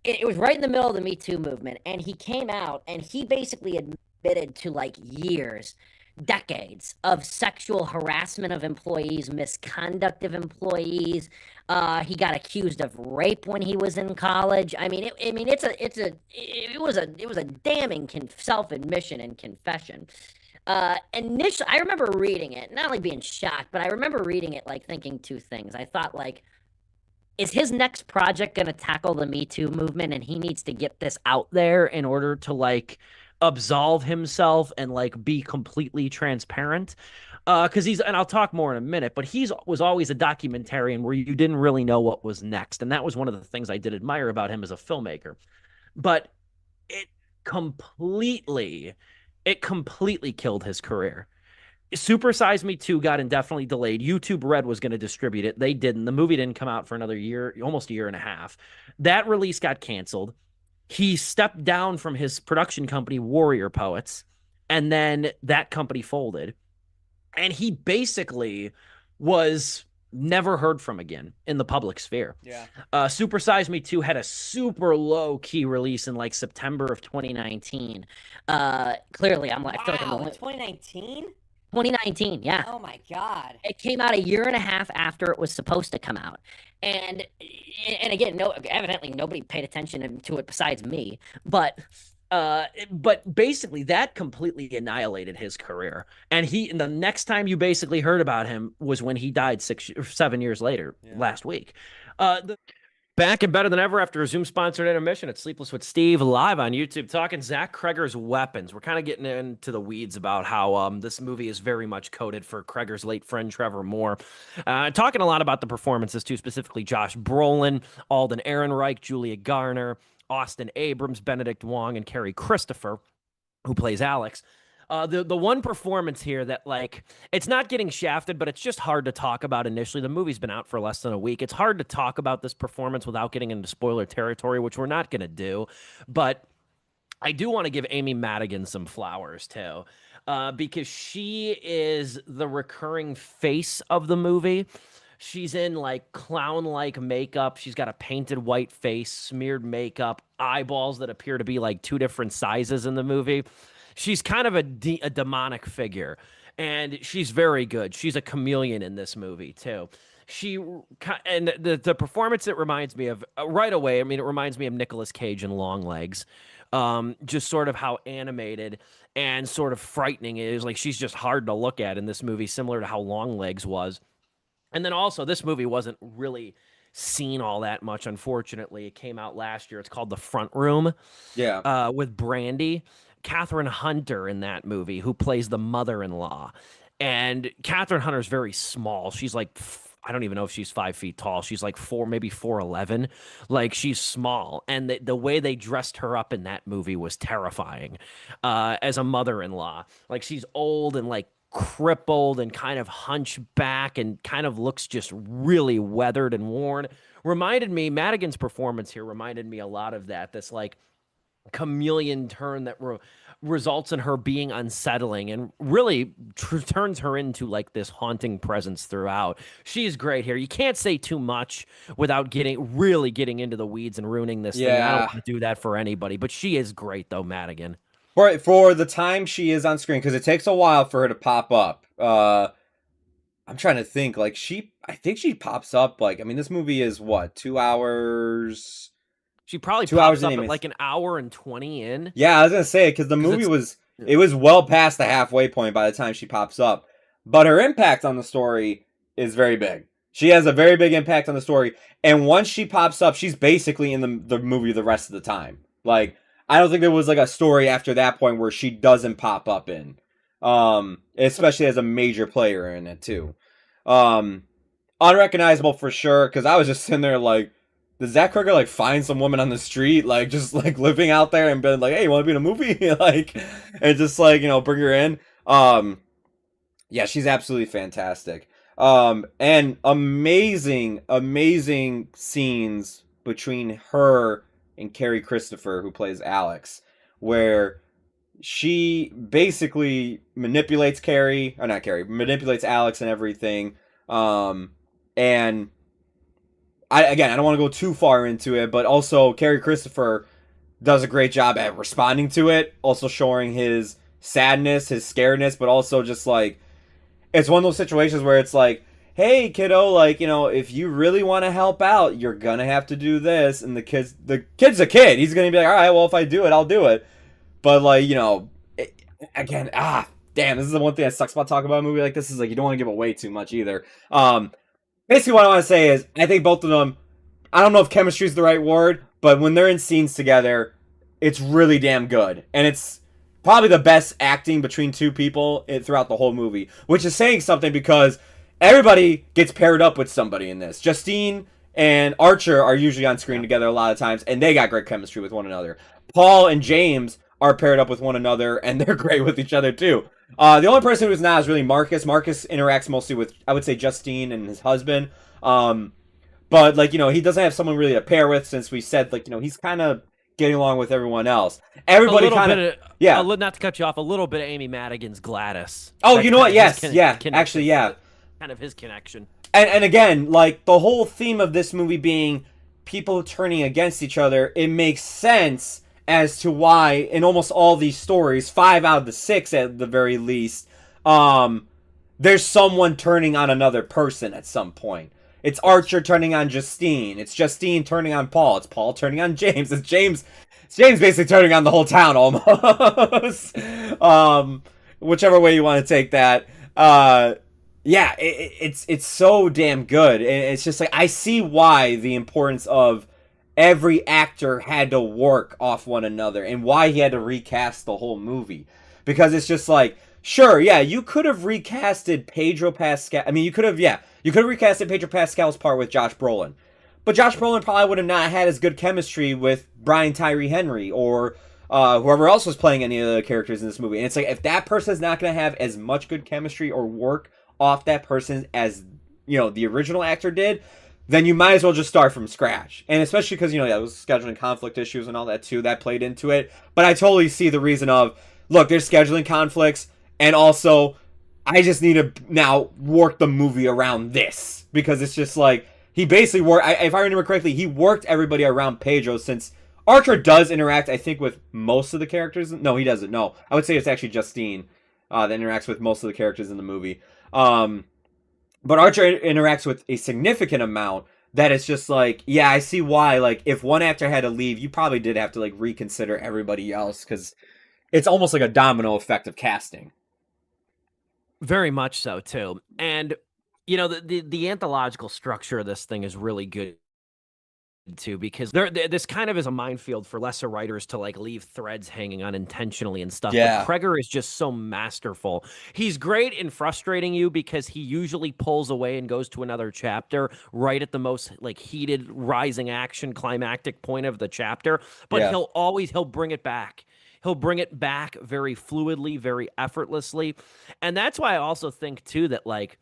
It was right in the middle of the Me Too movement, and he came out and he basically admitted to like decades of sexual harassment of employees, misconduct of employees. He got accused of rape when he was in college. It was a damning self-admission and confession. Initially, I remember reading it, not only being shocked, but I remember reading it like thinking 2 things. I thought, like, is his next project going to tackle the Me Too movement, and he needs to get this out there in order to like absolve himself and like be completely transparent? Because and I'll talk more in a minute, but was always a documentarian where you didn't really know what was next, and that was one of the things I did admire about him as a filmmaker. But it completely killed his career. Super Size Me 2 got indefinitely delayed. YouTube Red was going to distribute it. They didn't. The movie didn't come out for another year, almost a year and a half. That release got canceled. He stepped down from his production company, Warrior Poets, and then that company folded. And he basically was never heard from again in the public sphere. Yeah. Super Size Me 2 had a super low key release in like September of 2019. Clearly, I feel like I'm Wow, only 2019? 2019. Yeah. Oh my god. It came out a year and a half after it was supposed to come out. And again, evidently nobody paid attention to it besides me. But basically that completely annihilated his career. And the next time you basically heard about him was when he died 6 or 7 years later, last week. Back and better than ever after a Zoom-sponsored intermission at Sleepless with Steve, live on YouTube, talking Zach Cregger's weapons. We're kind of getting into the weeds about how this movie is very much coded for Cregger's late friend Trevor Moore. Talking a lot about the performances, too, specifically Josh Brolin, Alden Ehrenreich, Julia Garner, Austin Abrams, Benedict Wong, and Carrie Christopher, who plays Alex. The one performance here that, like, it's not getting shafted, but it's just hard to talk about initially. The movie's been out for less than a week. It's hard to talk about this performance without getting into spoiler territory, which we're not going to do. But I do want to give Amy Madigan some flowers, too, because she is the recurring face of the movie. She's in like clown-like makeup. She's got a painted white face, smeared makeup, eyeballs that appear to be like two different sizes in the movie. She's kind of a demonic figure, and she's very good. She's a chameleon in this movie, too. And the performance, it reminds me of, right away, I mean, it reminds me of Nicolas Cage in Longlegs. Just sort of how animated and sort of frightening it is. Like, she's just hard to look at in this movie, similar to how Longlegs was. And then also, this movie wasn't really seen all that much, unfortunately. It came out last year. It's called The Front Room. Yeah. With Brandy. Catherine Hunter in that movie, who plays the mother-in-law. And Catherine Hunter's very small. She's like, I don't even know if she's 5 feet tall. She's like 4'11". Like, she's small. And the way they dressed her up in that movie was terrifying as a mother-in-law. Like, she's old and like crippled and kind of hunchback and kind of looks just really weathered and worn. Madigan's performance here reminded me a lot of that. This like chameleon turn that results in her being unsettling and really turns her into like this haunting presence throughout. She's great here. You can't say too much without really getting into the weeds and ruining this thing. I don't want to do that for anybody, but she is great though, Madigan. For the time she is on screen, because it takes a while for her to pop up. I'm trying to think. Like, I think she pops up. Like, I mean, this movie is what, 2 hours? She probably 2 hours pops up at like an hour and 20 in. Yeah, I was gonna say it because the movie was well past the halfway point by the time she pops up. But her impact on the story is very big. She has a very big impact on the story, and once she pops up, she's basically in the movie the rest of the time. Like, I don't think there was like a story after that point where she doesn't pop up in, especially as a major player in it too. Unrecognizable for sure, because I was just sitting there like, does Zach Cregger like find some woman on the street, like just like living out there and been like, hey, you want to be in a movie? Like, and just like, you know, bring her in. Yeah, she's absolutely fantastic. And amazing scenes between her and Carrie Christopher, who plays Alex, where she basically manipulates manipulates Alex and everything. And I don't want to go too far into it, but also Carrie Christopher does a great job at responding to it, also showing his sadness, his scaredness, but also just like, it's one of those situations where it's like, hey, kiddo, like, you know, if you really want to help out, you're going to have to do this. And the kid's a kid. He's going to be like, all right, well, if I do it, I'll do it. But like, you know, again, damn, this is the one thing that sucks about talking about a movie like this, is like, you don't want to give away too much either. Basically, what I want to say is, I think both of them, I don't know if chemistry is the right word, but when they're in scenes together, it's really damn good. And it's probably the best acting between two people throughout the whole movie, which is saying something because everybody gets paired up with somebody in this. Justine and Archer are usually on screen together a lot of times, and they got great chemistry with one another. Paul and James are paired up with one another, and they're great with each other too. The only person who's not is really Marcus. Marcus interacts mostly with, I would say, Justine and his husband. But like, he doesn't have someone really to pair with, since we said, like, he's kind of getting along with everyone else. Everybody kind of, yeah. Not to cut you off, a little bit of Amy Madigan's Gladys. Oh, you know what? Yes, actually, yeah. Kind of his connection. And again, like, the whole theme of this movie being people turning against each other, it makes sense as to why in almost all these stories, 5 out of the 6 at the very least, there's someone turning on another person at some point. It's Archer turning on Justine. It's Justine turning on Paul. It's Paul turning on James. It's James basically turning on the whole town almost. Whichever way you want to take that. Yeah, it's so damn good. It's just like, I see why the importance of every actor had to work off one another and why he had to recast the whole movie. Because it's just like, sure, yeah, you could have recasted Pedro Pascal. I mean, you could have recasted Pedro Pascal's part with Josh Brolin. But Josh Brolin probably would have not had as good chemistry with Brian Tyree Henry or whoever else was playing any of the characters in this movie. And it's like, if that person is not going to have as much good chemistry or work off that person as, the original actor did, then you might as well just start from scratch. And especially because, there was scheduling conflict issues and all that too, that played into it. But I totally see the reason of, look, there's scheduling conflicts, and also, I just need to now work the movie around this. Because it's just like, he basically worked, if I remember correctly, he worked everybody around Pedro, since Archer does interact, I think, with most of the characters. No, he doesn't. No, I would say it's actually Justine that interacts with most of the characters in the movie. But Archer interacts with a significant amount that it's just like, yeah, I see why, like, if one actor had to leave, you probably did have to, like, reconsider everybody else, because it's almost like a domino effect of casting. Very much so, too. And, the anthological structure of this thing is really good, too, because this kind of is a minefield for lesser writers to, like, leave threads hanging unintentionally and stuff. Yeah. But Cregger is just so masterful. He's great in frustrating you because he usually pulls away and goes to another chapter right at the most, like, heated, rising action, climactic point of the chapter. But Yeah. he'll bring it back. He'll bring it back very fluidly, very effortlessly. And that's why I also think, too, that, like,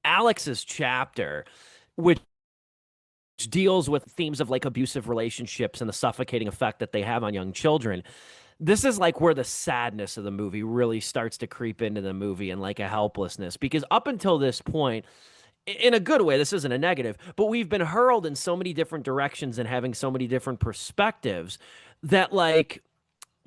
Alex's chapter, which deals with themes of, like, abusive relationships and the suffocating effect that they have on young children, this is, like, where the sadness of the movie really starts to creep into the movie, and, like, a helplessness. Because up until this point, in a good way, this isn't a negative, but we've been hurled in so many different directions and having so many different perspectives that, like,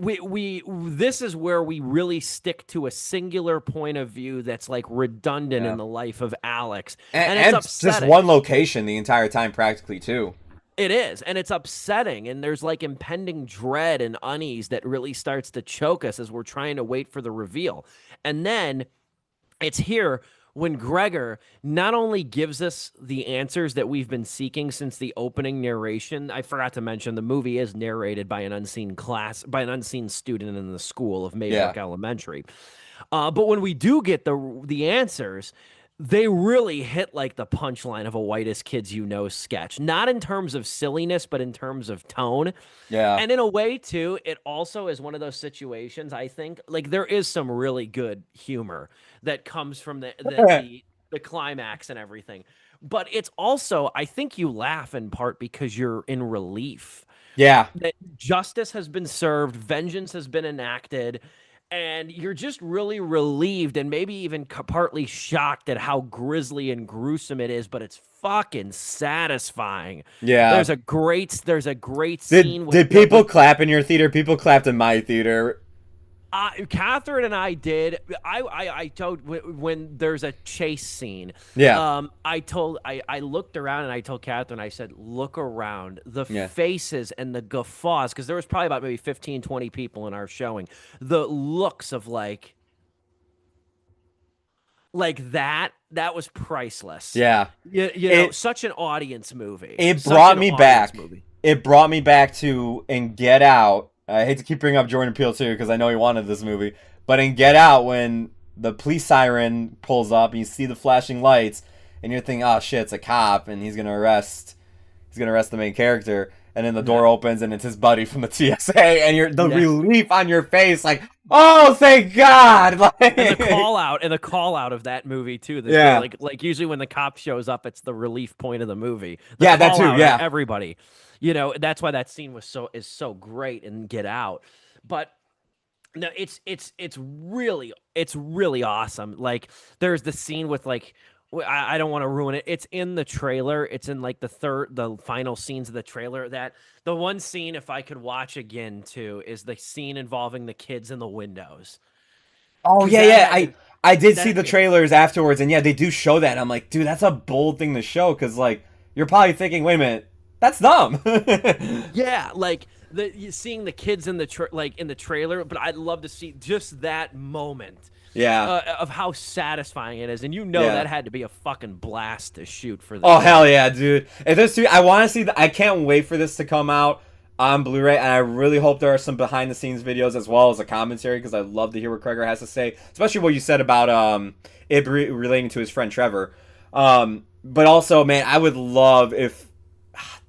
this is where we really stick to a singular point of view that's, like, redundant in the life of Alex. And it's upsetting. Just one location the entire time, practically, too. It is, and it's upsetting, and there's, like, impending dread and unease that really starts to choke us as we're trying to wait for the reveal. And then it's here when Cregger not only gives us the answers that we've been seeking since the opening narration. I forgot to mention the movie is narrated by an unseen student in the school of Maybrook Elementary. But when we do get the answers, they really hit, like, the punchline of a Whitest Kids You Know sketch. Not in terms of silliness, but in terms of tone. Yeah. And in a way, too, it also is one of those situations, I think, like, there is some really good humor that comes from the climax and everything. But it's also, I think you laugh in part because you're in relief. Yeah. That justice has been served, vengeance has been enacted, and you're just really relieved and maybe even partly shocked at how grisly and gruesome it is, but it's fucking satisfying. Yeah. There's a great scene. Did people clap in your theater? People clapped in my theater. Catherine and I did. I told when there's a chase scene. Yeah. I looked around and I told Catherine, I said, look around the faces and the guffaws, because there was probably about maybe 15, 20 people in our showing. The looks of like that was priceless. Yeah. You know, such an audience movie. It brought me back. It brought me back to in Get Out. I hate to keep bringing up Jordan Peele too, because I know he wanted this movie. But in Get Out, when the police siren pulls up and you see the flashing lights, and you're thinking, "Oh shit, it's a cop, and he's gonna arrest the main character." and then the door opens and it's his buddy from the TSA, and the relief on your face, like, oh, thank God! Like, and the call out of that movie too. Like usually when the cop shows up, it's the relief point of the movie. That too. Yeah, everybody. That's why that scene is so great in Get Out. But no, it's really awesome. Like there's the scene with like. I don't want to ruin it. It's in the trailer. It's in like the final scenes of the trailer. That the one scene, if I could watch again too, is the scene involving the kids in the windows. Oh yeah. I did see the trailers afterwards, and yeah, they do show that. I'm like, dude, that's a bold thing to show, because like you're probably thinking, wait a minute, that's dumb. Yeah, like seeing the kids in the trailer, but I'd love to see just that moment. Yeah. Of how satisfying it is, and that had to be a fucking blast to shoot for this. Oh hell yeah, dude! I want to see. I can't wait for this to come out on Blu-ray, and I really hope there are some behind-the-scenes videos as well as a commentary, because I love to hear what Cregger has to say, especially what you said about it relating to his friend Trevor. But also, man, I would love if,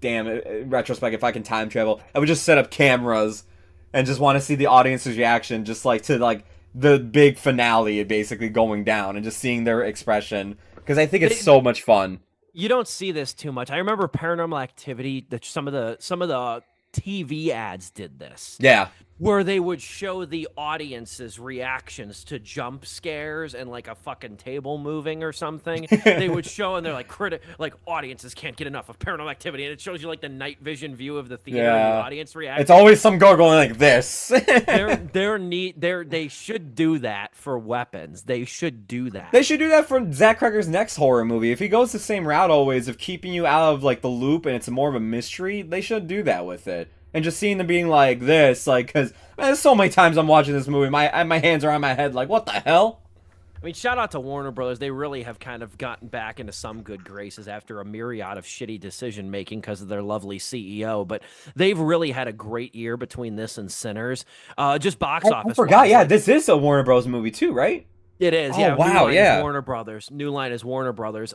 damn, in retrospect, if I can time travel, I would just set up cameras and just want to see the audience's reaction, just like to like the big finale basically going down and just seeing their expression, because I think it's so much fun. You don't see this too much. I remember Paranormal Activity, that some of the TV ads did this. Yeah. Where they would show the audience's reactions to jump scares and like a fucking table moving or something. They would show, and they're like audiences can't get enough of Paranormal Activity, and it shows you like the night vision view of the theater and the audience reaction. It's always some girl going like this. They should do that for weapons. They should do that. They should do that for Zach Cregger's next horror movie. If he goes the same route always of keeping you out of like the loop and it's more of a mystery, they should do that with it. And just seeing them being like this, like, because there's so many times I'm watching this movie, my hands are on my head, like, what the hell? I mean, shout out to Warner Brothers. They really have kind of gotten back into some good graces after a myriad of shitty decision making because of their lovely CEO. But they've really had a great year between this and Sinners. Just box office. I forgot. Yeah, this is a Warner Bros. Movie too, right? It is. Oh, wow. Is Warner Brothers. New Line is Warner Brothers.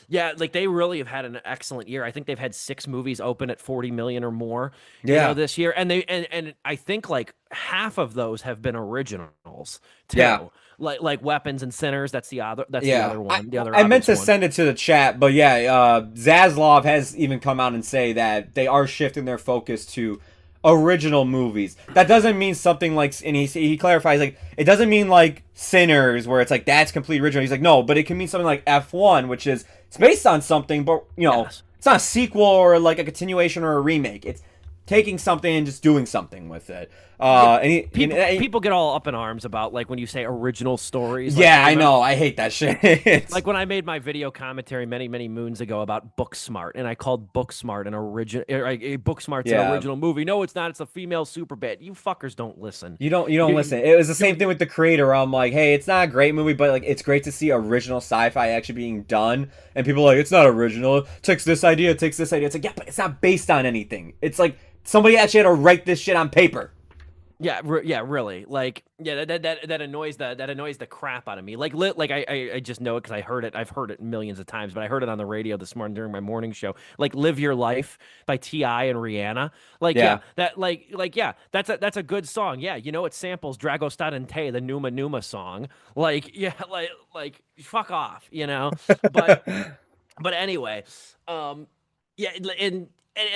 Yeah, like they really have had an excellent year. I think they've had 6 movies open at 40 million or more, this year, and and I think like half of those have been originals too. Yeah. Like Weapons and Sinners. That's the other. That's the other one. I meant to send it to the chat, but yeah, Zaslav has even come out and say that they are shifting their focus to original movies. That doesn't mean something like, and he clarifies, like, it doesn't mean like Sinners where it's like that's complete original. He's like, no, but it can mean something like F1, which is it's based on something, but it's not a sequel or like a continuation or a remake. It's taking something and just doing something with it. People get all up in arms about like when you say original stories. Yeah, like, I know. I hate that shit. Like when I made my video commentary many moons ago about Booksmart, and I called Booksmart an original. Booksmart's an original movie. No, it's not. It's a female Superbad. You fuckers don't listen. You don't listen. It was the same thing with The Creator. I'm like, hey, it's not a great movie, but like it's great to see original sci-fi actually being done. And people are like, it's not original. It takes this idea. It's like, yeah, but it's not based on anything. It's like somebody actually had to write this shit on paper. Yeah, really. Like, yeah, that annoys the crap out of me. Like I just know it because I heard it. I've heard it millions of times, but I heard it on the radio this morning during my morning show. Like, "Live Your Life" by T.I. and Rihanna. Like, that's a good song. Yeah, it samples Dragostea, the Numa Numa song. Like, yeah, like fuck off, But but anyway, yeah, and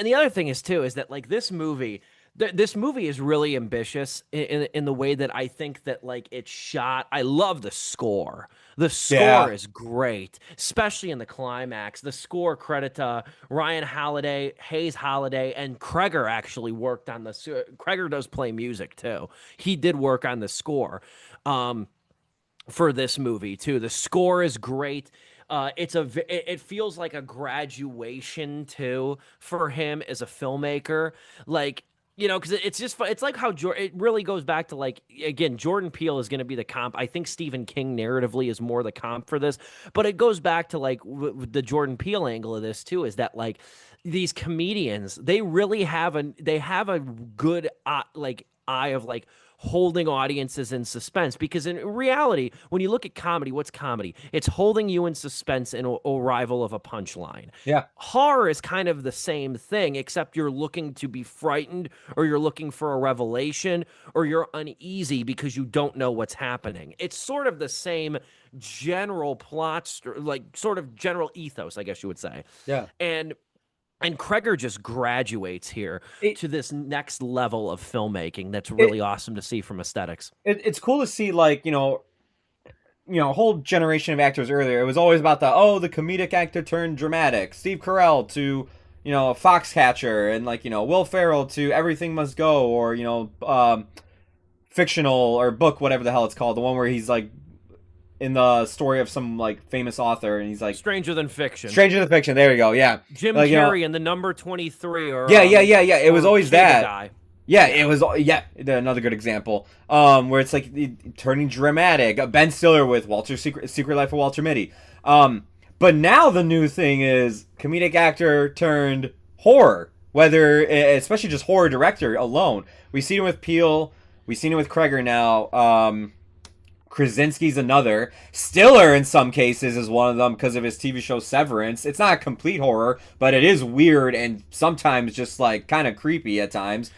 the other thing is too is that like this movie. This movie is really ambitious in the way that I think that like it's shot. I love the score. The score is great, especially in the climax. The score credit to Ryan Holiday, Hayes Holiday, and Cregger actually worked on the. Cregger does play music too. He did work on the score for this movie too. The score is great. It feels like a graduation too for him as a filmmaker. Like. Because it's like how it really goes back to like, again, Jordan Peele is going to be the comp. I think Stephen King narratively is more the comp for this, but it goes back to like the Jordan Peele angle of this too, is that like these comedians, they really have a good like eye of like holding audiences in suspense, because in reality, when you look at comedy, what's comedy? It's holding you in suspense in arrival of a punchline. Yeah. Horror is kind of the same thing, except you're looking to be frightened, or you're looking for a revelation, or you're uneasy because you don't know what's happening. It's sort of the same general plot, like sort of general ethos, I guess you would say. Yeah. And Cregger just graduates here to this next level of filmmaking that's really awesome to see from aesthetics. It's cool to see, like, a whole generation of actors earlier. It was always about the comedic actor turned dramatic. Steve Carell to, Foxcatcher, and like, Will Ferrell to Everything Must Go, or, fictional or book, whatever the hell it's called. The one where he's like in the story of some like famous author, and he's like Stranger Than Fiction. Stranger Than Fiction. There you go. Yeah. Jim Carrey in The Number 23. Or yeah. It was always that. Guy. Yeah, it was. Yeah, another good example. Where it's like turning dramatic. Ben Stiller with Secret Life of Walter Mitty. But now the new thing is comedic actor turned horror. Whether, especially just horror director alone. We've seen it with Peele. We've seen it with Cregger now. Krasinski's another. Stiller, in some cases, is one of them because of his TV show Severance. It's not a complete horror, but it is weird and sometimes just like kind of creepy at times.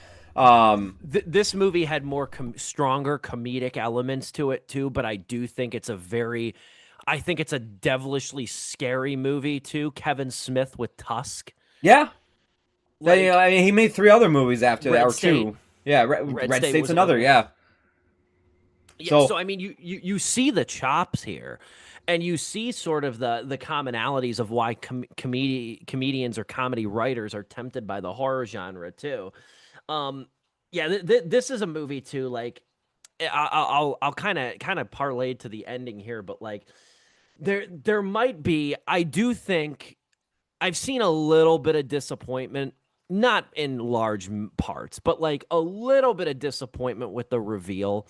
This movie had more stronger comedic elements to it too, but I do think it's I think it's a devilishly scary movie too. Kevin Smith with Tusk. Yeah. Like, I mean, he made 3 other movies after that, or State. 2. Yeah, Red State's another, yeah. Yeah, so I mean, you see the chops here, and you see sort of the commonalities of why comedians or comedy writers are tempted by the horror genre too. This is a movie too. Like, I'll kind of parlay to the ending here, but like, there might be. I do think I've seen a little bit of disappointment. Not in large parts, but like a little bit of disappointment with the reveal,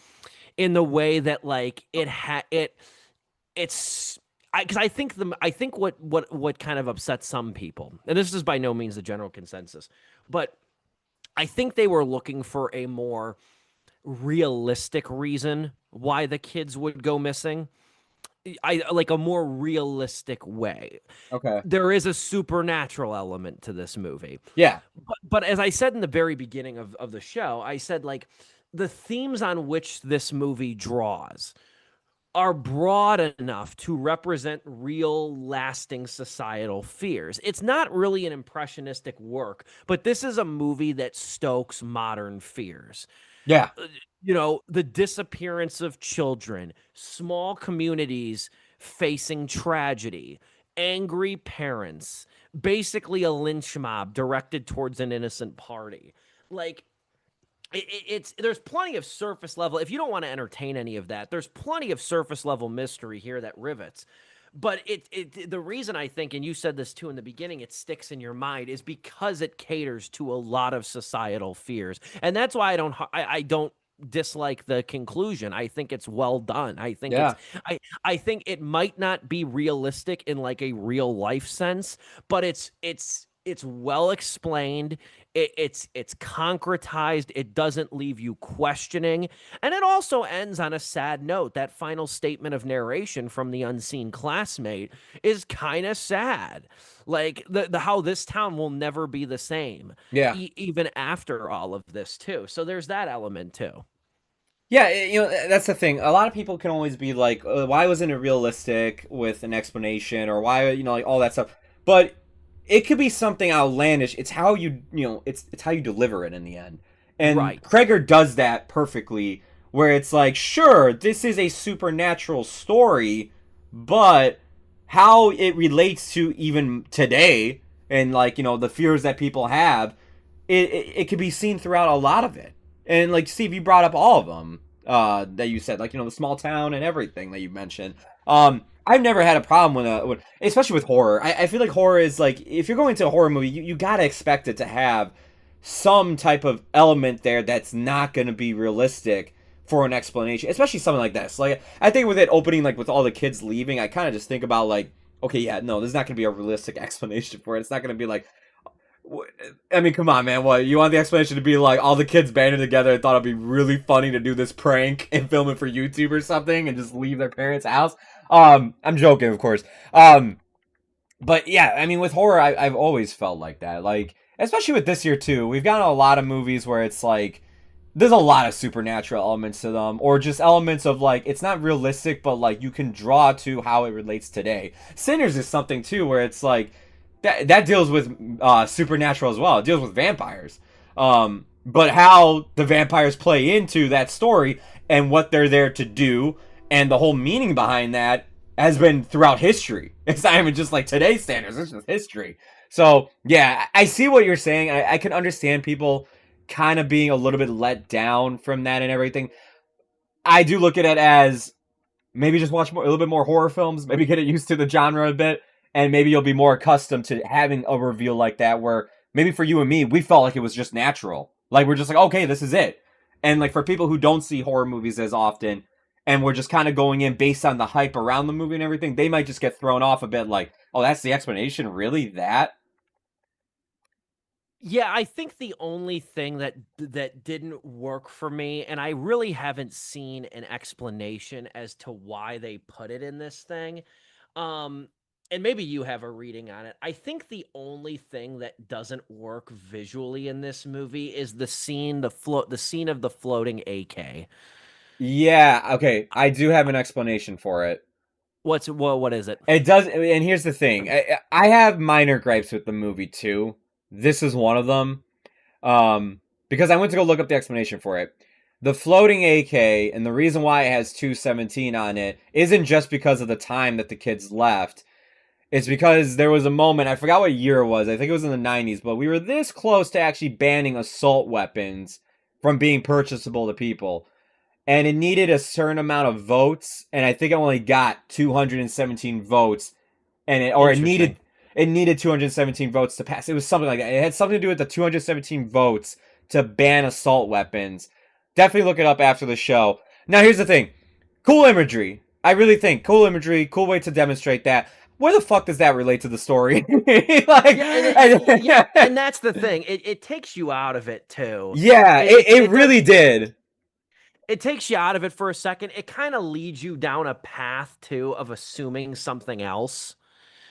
in the way that like it's because I think what kind of upsets some people, and this is by no means the general consensus, but I think they were looking for a more realistic reason why the kids would go missing. I like a more realistic way. Okay. There is a supernatural element to this movie. Yeah. But as I said in the very beginning of the show, I said like the themes on which this movie draws are broad enough to represent real lasting societal fears. It's not really an impressionistic work, but this is a movie that stokes modern fears. Yeah. The disappearance of children, small communities facing tragedy, angry parents, basically a lynch mob directed towards an innocent party. Like, there's plenty of surface level. If you don't want to entertain any of that, there's plenty of surface level mystery here that rivets. But the reason I think, and you said this too in the beginning, it sticks in your mind is because it caters to a lot of societal fears, and that's why I don't dislike the conclusion. I think it's well done. I think I think it might not be realistic in like a real life sense, but it's well explained. It's concretized. It doesn't leave you questioning, and it also ends on a sad note. That final statement of narration from the unseen classmate is kind of sad. Like the how this town will never be the same. Yeah. Even after all of this too. So there's that element too. Yeah, that's the thing. A lot of people can always be like, why wasn't it realistic with an explanation, or why, like all that stuff. But it could be something outlandish. It's how it's how you deliver it in the end. And right. Cregger does that perfectly, where it's like, sure, this is a supernatural story, but how it relates to even today, and like, the fears that people have, it could be seen throughout a lot of it. And like, Steve, you brought up all of them that you said, like, the small town and everything that you mentioned. I've never had a problem with especially with horror. I feel like horror is like, if you're going to a horror movie, you gotta expect it to have some type of element there that's not going to be realistic for an explanation, especially something like this. Like, I think with it opening, like with all the kids leaving, I kind of just think about like, okay, yeah, no, there's not going to be a realistic explanation for it. It's not going to be like, I mean, come on, man. What, you want the explanation to be like all the kids banded together and thought it'd be really funny to do this prank and film it for YouTube or something and just leave their parents' house? I'm joking, of course. But yeah, I mean, with horror, I've always felt like that. Like, especially with this year too, we've gotten a lot of movies where it's like there's a lot of supernatural elements to them, or just elements of like it's not realistic, but like you can draw to how it relates today. Sinners is something too, where it's like that deals with supernatural as well. It deals with vampires, but how the vampires play into that story and what they're there to do, and the whole meaning behind that has been throughout history. It's not even just like today's standards; it's just history. So yeah, I see what you're saying. I can understand people kind of being a little bit let down from that and everything. I do look at it as maybe just watch a little bit more horror films, maybe get it used to the genre a bit, and maybe you'll be more accustomed to having a reveal like that where maybe for you and me, we felt like it was just natural. Like we're just like, okay, this is it. And like for people who don't see horror movies as often, and we're just kind of going in based on the hype around the movie and everything, they might just get thrown off a bit like, oh, that's the explanation? Really? That? Yeah, I think the only thing that didn't work for me, and I really haven't seen an explanation as to why they put it in this thing. And maybe you have a reading on it. I think the only thing that doesn't work visually in this movie is the scene of the floating AK. Yeah, okay. I do have an explanation for it. What is it? It does, and here's the thing. I have minor gripes with the movie too. This is one of them. Because I went to go look up the explanation for it. The floating AK, and the reason why it has 217 on it, isn't just because of the time that the kids left. It's because there was a moment, I forgot what year it was, I think it was in the 90s, but we were this close to actually banning assault weapons from being purchasable to people. And it needed a certain amount of votes, and I think it only got 217 votes, and it needed 217 votes to pass. It was something like that. It had something to do with the 217 votes to ban assault weapons. Definitely look it up after the show. Now, here's the thing. Cool imagery. I really think cool imagery, cool way to demonstrate that. Where the fuck does that relate to the story? And that's the thing. It takes you out of it too. Yeah, it really did. It takes you out of it for a second. It kind of leads you down a path too of assuming something else.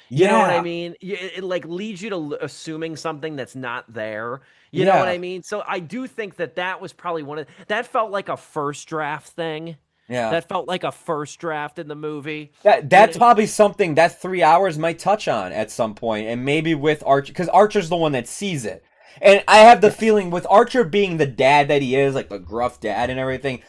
You know what I mean? It like leads you to assuming something that's not there. You know what I mean? So I do think that was probably that felt like a first draft thing. Yeah. That felt like a first draft in the movie. That's probably something that 3 hours might touch on at some point, and maybe with Archer, because Archer's the one that sees it. And I have the feeling with Archer being the dad that he is, like the gruff dad and everything,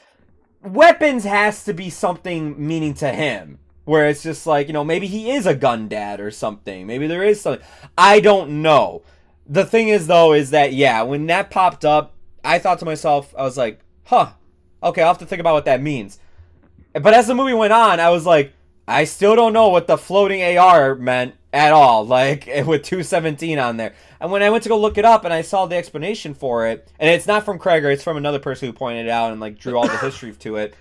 weapons has to be something meaning to him. Where it's just like, maybe he is a gun dad or something. Maybe there is something. I don't know. The thing is, though, is that, yeah, when that popped up, I thought to myself, I was like, huh, okay, I'll have to think about what that means. But as the movie went on, I was like, I still don't know what the floating AR meant at all, like, with 217 on there. And when I went to go look it up and I saw the explanation for it, and it's not from Cregger, it's from another person who pointed it out and, like, drew all the history to it,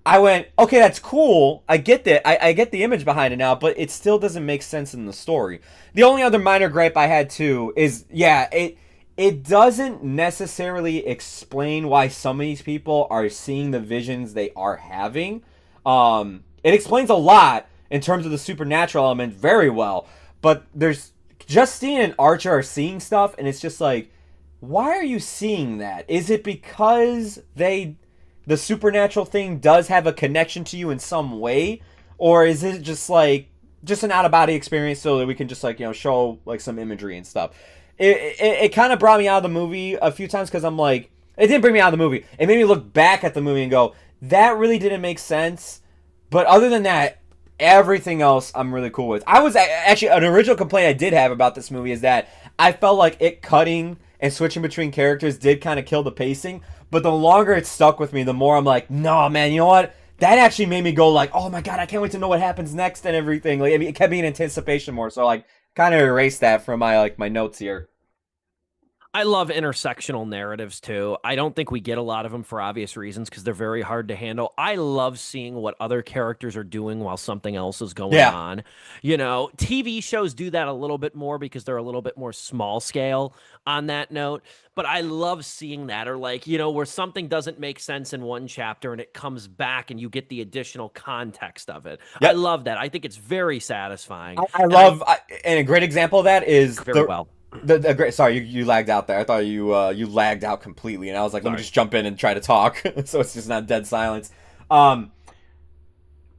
I went, okay, that's cool. I get that. I get the image behind it now, but it still doesn't make sense in the story. The only other minor gripe I had, too, is, yeah, it doesn't necessarily explain why some of these people are seeing the visions they are having. It explains a lot in terms of the supernatural element very well, but there's Justine and Archer are seeing stuff, and it's just like, why are you seeing that? Is it because the supernatural thing does have a connection to you in some way, or is it just an out-of-body experience so that we can just show like some imagery and stuff? It kind of brought me out of the movie a few times because I'm like, it didn't bring me out of the movie. It made me look back at the movie and go, that really didn't make sense. But other than that, everything else I'm really cool with. I was actually, an original complaint I did have about this movie is that I felt like it cutting and switching between characters did kind of kill the pacing. But the longer it stuck with me, the more I'm like, no, man, you know what? That actually made me go like, oh my god, I can't wait to know what happens next and everything. Like, it kept me in anticipation more. So kind of erased that from my notes here. I love intersectional narratives too. I don't think we get a lot of them for obvious reasons because they're very hard to handle. I love seeing what other characters are doing while something else is going Yeah. on. You know, TV shows do that a little bit more because they're a little bit more small scale on that note. But I love seeing that, or like, you know, where something doesn't make sense in one chapter and it comes back and you get the additional context of it. I Yep. love that. I think it's very satisfying. I And love, and a great example of that is very well. the great. Sorry, you lagged out there. I thought you lagged out completely, and I was like, let me Sorry. just jump in and try to talk, so it's just not dead silence. Um,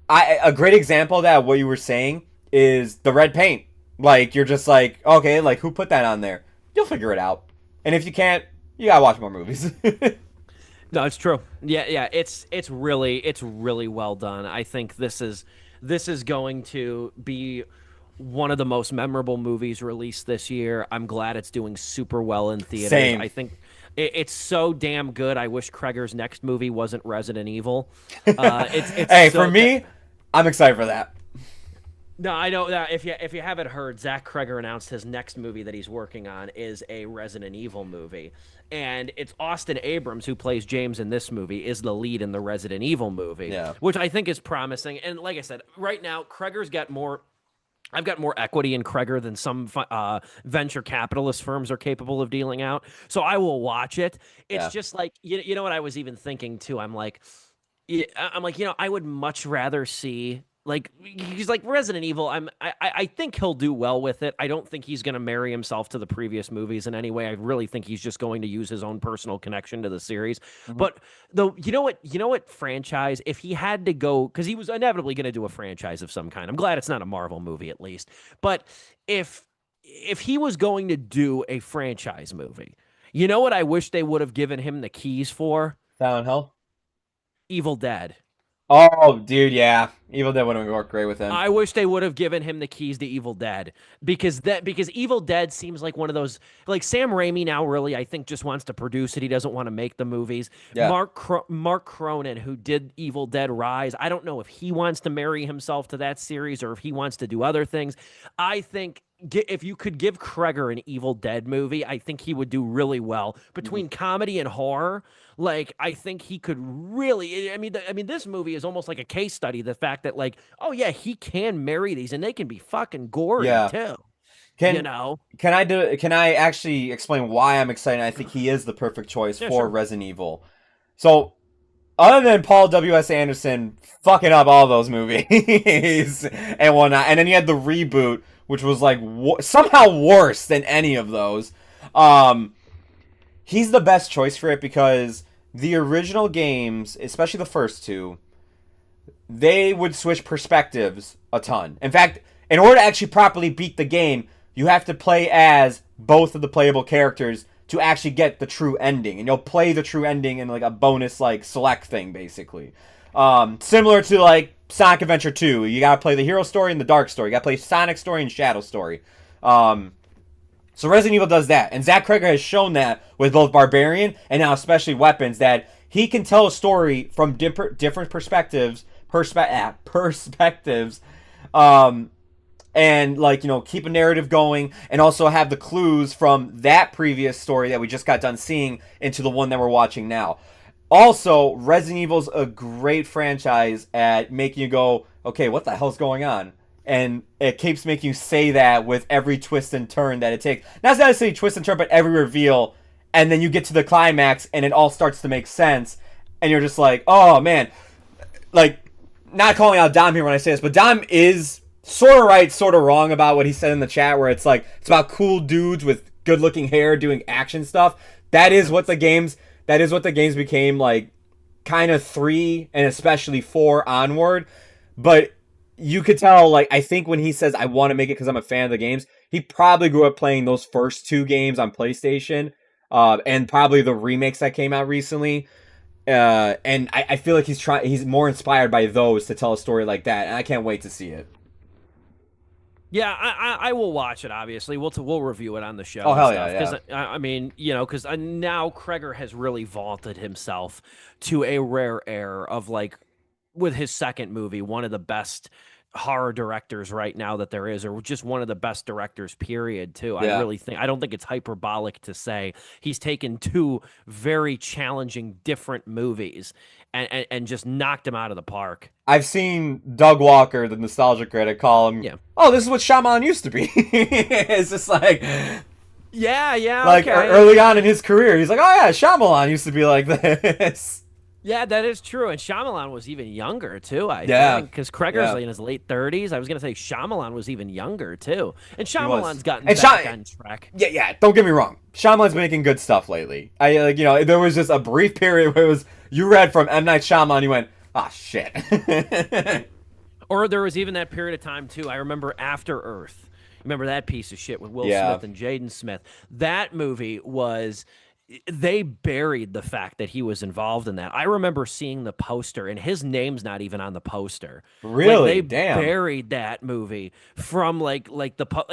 a great example of that, what you were saying, is the red paint. Like, you're just like, okay, like, who put that on there? You'll figure it out, and if you can't, you gotta watch more movies. No, it's true. Yeah. It's really well done. I think this is going to be one of the most memorable movies released this year. I'm glad it's doing super well in theaters. Same. I think it's so damn good. I wish Cregger's next movie wasn't Resident Evil. It's Hey, so for me, I'm excited for that. No, I know that if you haven't heard, Zach Cregger announced his next movie that he's working on is a Resident Evil movie, and it's Austin Abrams who plays James in this movie is the lead in the Resident Evil movie, Yeah. which I think is promising. And like I said, right now Cregger's got more. I've got more equity in Cregger than some venture capitalist firms are capable of dealing out, so I will watch it. It's Yeah. just like you know what I was even thinking too. I'm like, you know, I would much rather see like he's like Resident Evil. I think he'll do well with it. I don't think he's going to marry himself to the previous movies in any way. I really think he's just going to use his own personal connection to the series. But though, you know what franchise? If he had to go, because he was inevitably going to do a franchise of some kind. I'm glad it's not a Marvel movie at least. But if he was going to do a franchise movie, you know what I wish they would have given him the keys for? Silent Hill. Evil Dead. Oh, dude, yeah. Evil Dead wouldn't work great with him. I wish they would have given him the keys to Evil Dead because Evil Dead seems like one of those like Sam Raimi now really I think just wants to produce it. He doesn't want to make the movies. Yeah. Mark Cronin, who did Evil Dead Rise, I don't know if he wants to marry himself to that series or if he wants to do other things. I think if you could give Cregger an Evil Dead movie, I think he would do really well between comedy and horror. Like I think he could really. I mean, this movie is almost like a case study. The fact that like, oh yeah, he can marry these, and they can be fucking gory Yeah. too. Can You know, can I actually explain why I'm excited? I think he is the perfect choice Yeah, for sure. Resident Evil. So, other than Paul W.S. Anderson fucking up all those movies and whatnot, and then you had the reboot, which was like somehow worse than any of those. He's the best choice for it because the original games, especially the first two, they would switch perspectives a ton. In fact, in order to actually properly beat the game, you have to play as both of the playable characters to actually get the true ending. And you'll play the true ending in like a bonus like select thing, basically. Similar to like Sonic Adventure 2. You gotta play the hero story and the dark story. You gotta play Sonic story and Shadow story. So Resident Evil does that. And Zach Cregger has shown that with both Barbarian and now especially Weapons, that he can tell a story from different perspectives, and like, you know, keep a narrative going and also have the clues from that previous story that we just got done seeing into the one that we're watching now. Also, Resident Evil's a great franchise at making you go, okay, what the hell's going on? And it keeps making you say that with every twist and turn that it takes. Not necessarily twist and turn, but every reveal. And then you get to the climax and it all starts to make sense. And you're just like, oh man. Like, not calling out Dom here when I say this, but Dom is sort of right, sort of wrong about what he said in the chat, where it's like, it's about cool dudes with good looking hair doing action stuff. That is what the games became, like, kind of 3 and especially 4 onward. But you could tell, like, I think when he says, I want to make it because I'm a fan of the games, he probably grew up playing those first 2 games on PlayStation, and probably the remakes that came out recently. And I feel like he's more inspired by those to tell a story like that, and I can't wait to see it. Yeah, I will watch it. Obviously, we'll review it on the show. Oh, and hell stuff, yeah, 'cause, I mean, you know, because now Cregger has really vaulted himself to a rare air of like, with his second movie, one of the best horror directors right now that there is, or just one of the best directors, period, too. Yeah. I don't think it's hyperbolic to say he's taken two very challenging, different movies and just knocked them out of the park. I've seen Doug Walker, the nostalgia critic, call him, Yeah. oh, this is what Shyamalan used to be. It's just like, Yeah, like okay. early on in his career, he's like, oh yeah, Shyamalan used to be like this. Yeah, that is true. And Shyamalan was even younger, too, I Yeah. think, because Cregger's Yeah. in his late 30s. I was going to say Shyamalan was even younger, too. And Shyamalan's gotten And back on track. Yeah, don't get me wrong. Shyamalan's making good stuff lately. There was just a brief period where it was, you read from M. Night Shyamalan, you went, ah, shit. Or there was even that period of time, too. I remember After Earth. Remember that piece of shit with Will Yeah. Smith and Jaden Smith? That movie was... They buried the fact that he was involved in that. I remember seeing the poster, and his name's not even on the poster. Really? They Damn. buried that movie from it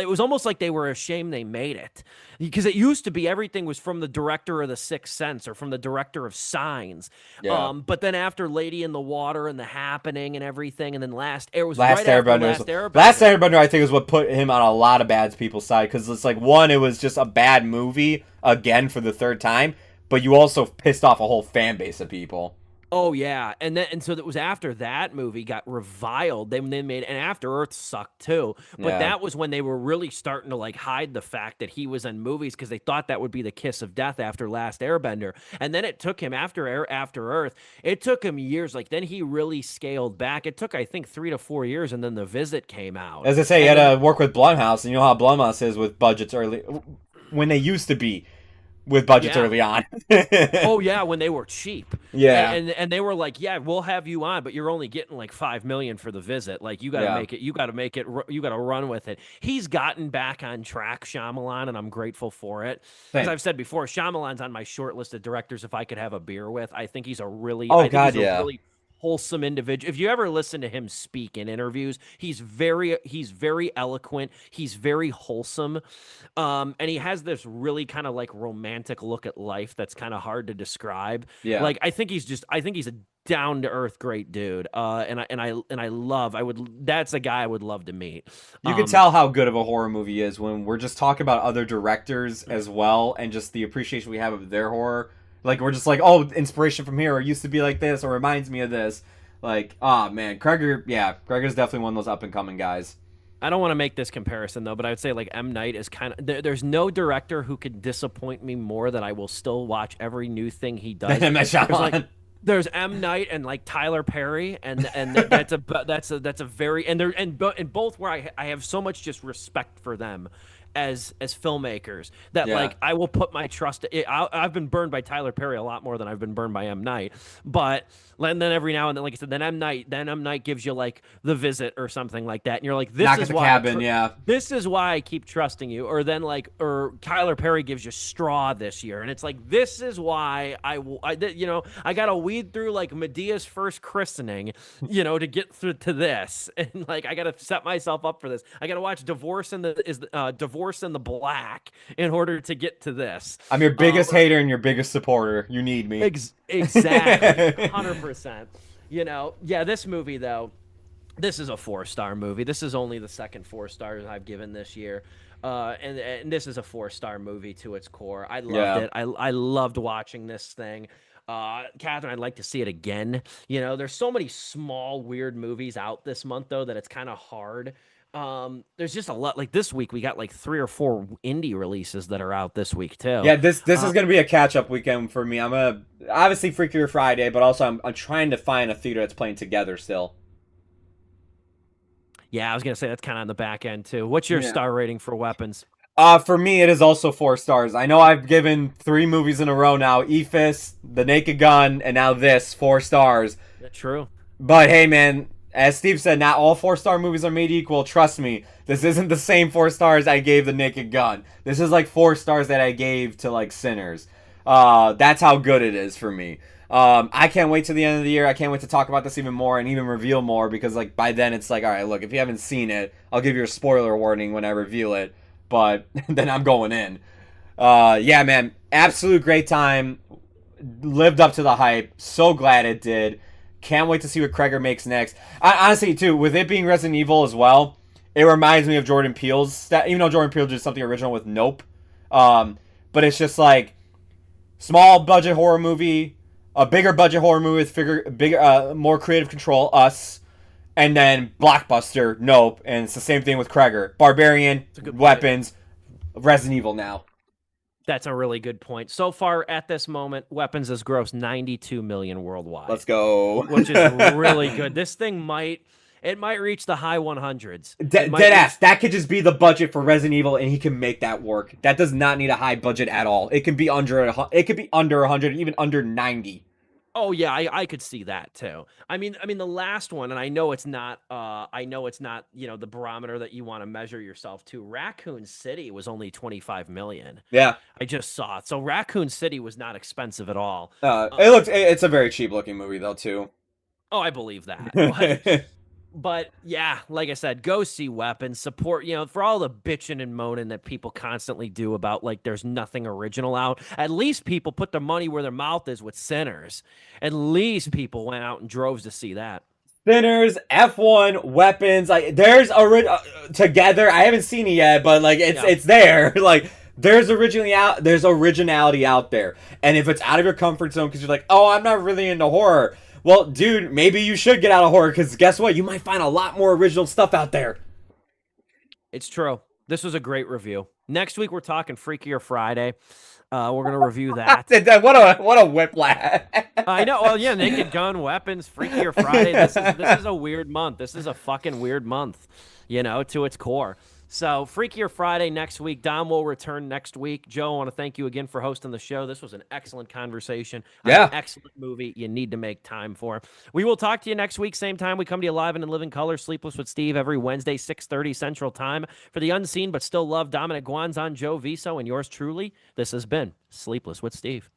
was almost like they were ashamed they made it, because it used to be everything was from the director of The Sixth Sense or from the director of Signs. Yeah. But then after Lady in the Water and The Happening and everything, and then Last Last right after Airbender. Last Airbender, I think, is what put him on a lot of bad people's side, because it's like, one, it was just a bad movie again for the third time, but you also pissed off a whole fan base of people. Oh yeah, and so it was after that movie got reviled. They made, and After Earth sucked too. But Yeah. that was when they were really starting to like hide the fact that he was in movies, because they thought that would be the kiss of death after Last Airbender. And then it took him after Earth. It took him years. Like then he really scaled back. It took I think 3 to 4 years, and then The Visit came out. As I say, he had to work with Blumhouse, and you know how Blumhouse is with budgets early, when they used to be with budgets Yeah. early on. Oh yeah, when they were cheap. Yeah. And they were like, yeah, we'll have you on, but you're only getting like $5 million for The Visit. Like you got to Yeah. make it. You got to make it. You got to run with it. He's gotten back on track, Shyamalan, and I'm grateful for it. Because Same. I've said before, Shyamalan's on my short list of directors. If I could have a beer with, I think he's a really. Oh, I think God, he's a yeah. really wholesome individual. If you ever listen to him speak in interviews, he's very eloquent. He's very wholesome. And he has this really kind of like romantic look at life that's kind of hard to describe. Yeah. Like I think he's a down to earth great dude. That's a guy I would love to meet. You can tell how good of a horror movie is when we're just talking about other directors as well, and just the appreciation we have of their horror. Like, we're just like, oh, inspiration from here, or used to be like this, or reminds me of this. Like, oh man, Cregger's definitely one of those up and coming guys. I don't want to make this comparison though, but I would say like M. Night is kind of there's no director who could disappoint me more that I will still watch every new thing he does. M. Night Shyamalan. There's M. Night and like Tyler Perry, and that's a very and both where I have so much just respect for them as filmmakers that Yeah. like I will put my trust. I've been burned by Tyler Perry a lot more than I've been burned by M. Night, but and then every now and then, like I said, then M. Night gives you like The Visit or something like that, and you're like, this Knock is at the why Cabin, yeah. this is why I keep trusting you. Or then like, or Tyler Perry gives you Straw this year, and it's like, this is why I got to weed through like Medea's First Christening, to get through to this, and like I got to set myself up for this. I got to watch Divorce in the Black in order to get to this. I'm your biggest hater and your biggest supporter. You need me. Exactly, 100%. Yeah. This movie though. This is a 4-star movie. This is only the second 4 stars I've given this year. And this is a 4-star movie to its core. I loved it. I loved watching this thing. Catherine, I'd like to see it again. There's so many small, weird movies out this month, though, that it's kind of hard. There's just a lot. Like this week, we got like 3 or 4 indie releases that are out this week, too. Yeah, this is going to be a catch-up weekend for me. I'm obviously Freakier Friday, but also I'm trying to find a theater that's playing together still. Yeah, I was going to say that's kind of on the back end, too. What's your star rating for Weapons? For me, it is also 4 stars. I know I've given 3 movies in a row now. Ephus, The Naked Gun, and now this, 4 stars. True. But hey, man, as Steve said, not all 4-star movies are made equal. Trust me, this isn't the same 4 stars I gave The Naked Gun. This is like 4 stars that I gave to like Sinners. That's how good it is for me. I can't wait to the end of the year. I can't wait to talk about this even more and even reveal more, because like by then it's like, all right, look, if you haven't seen it, I'll give you a spoiler warning when I reveal it, but then I'm going in. Yeah, man, absolute great time. Lived up to the hype. So glad it did. Can't wait to see what Cregger makes next. Honestly, too, with it being Resident Evil as well, it reminds me of Jordan Peele's. Even though Jordan Peele did something original with Nope, but it's just like small budget horror movie, a bigger budget horror movie with bigger, more creative control. Us. And then blockbuster, Nope, and it's the same thing with Cregger. Barbarian, weapons, Resident Evil now. That's a really good point. So far at this moment, Weapons has grossed 92 million worldwide. Let's go. Which is really good. This thing might reach the high 100s. Deadass. That could just be the budget for Resident Evil, and he can make that work. That does not need a high budget at all. It can be under 100, even under 90. Oh yeah, I could see that too. I mean the last one, and I know it's not the barometer that you want to measure yourself to. Raccoon City was only 25 million. Yeah, I just saw it. So Raccoon City was not expensive at all. It's a very cheap looking movie though too. Oh, I believe that. But yeah, like I said, go see Weapons. Support, for all the bitching and moaning that people constantly do about like there's nothing original out. At least people put their money where their mouth is with Sinners. At least people went out in droves to see that. Sinners, F1, Weapons. There's together. I haven't seen it yet, but like it's there. Like there's originality out there. And if it's out of your comfort zone because you're like, oh, I'm not really into horror. Well, dude, maybe you should get out of horror because guess what? You might find a lot more original stuff out there. It's true. This was a great review. Next week, we're talking Freakier Friday. We're going to review that. What a whiplash. I know. Well, yeah, Naked Gun, Weapons, Freakier Friday. This is a weird month. This is a fucking weird month, to its core. So, Freakier Friday next week. Dom will return next week. Joe, I want to thank you again for hosting the show. This was an excellent conversation. Yeah. An excellent movie you need to make time for. We will talk to you next week, same time. We come to you live and in living color, Sleepless with Steve, every Wednesday, 6:30 Central Time. For the unseen but still loved Dominic Guanzon, Joe Viso, and yours truly, this has been Sleepless with Steve.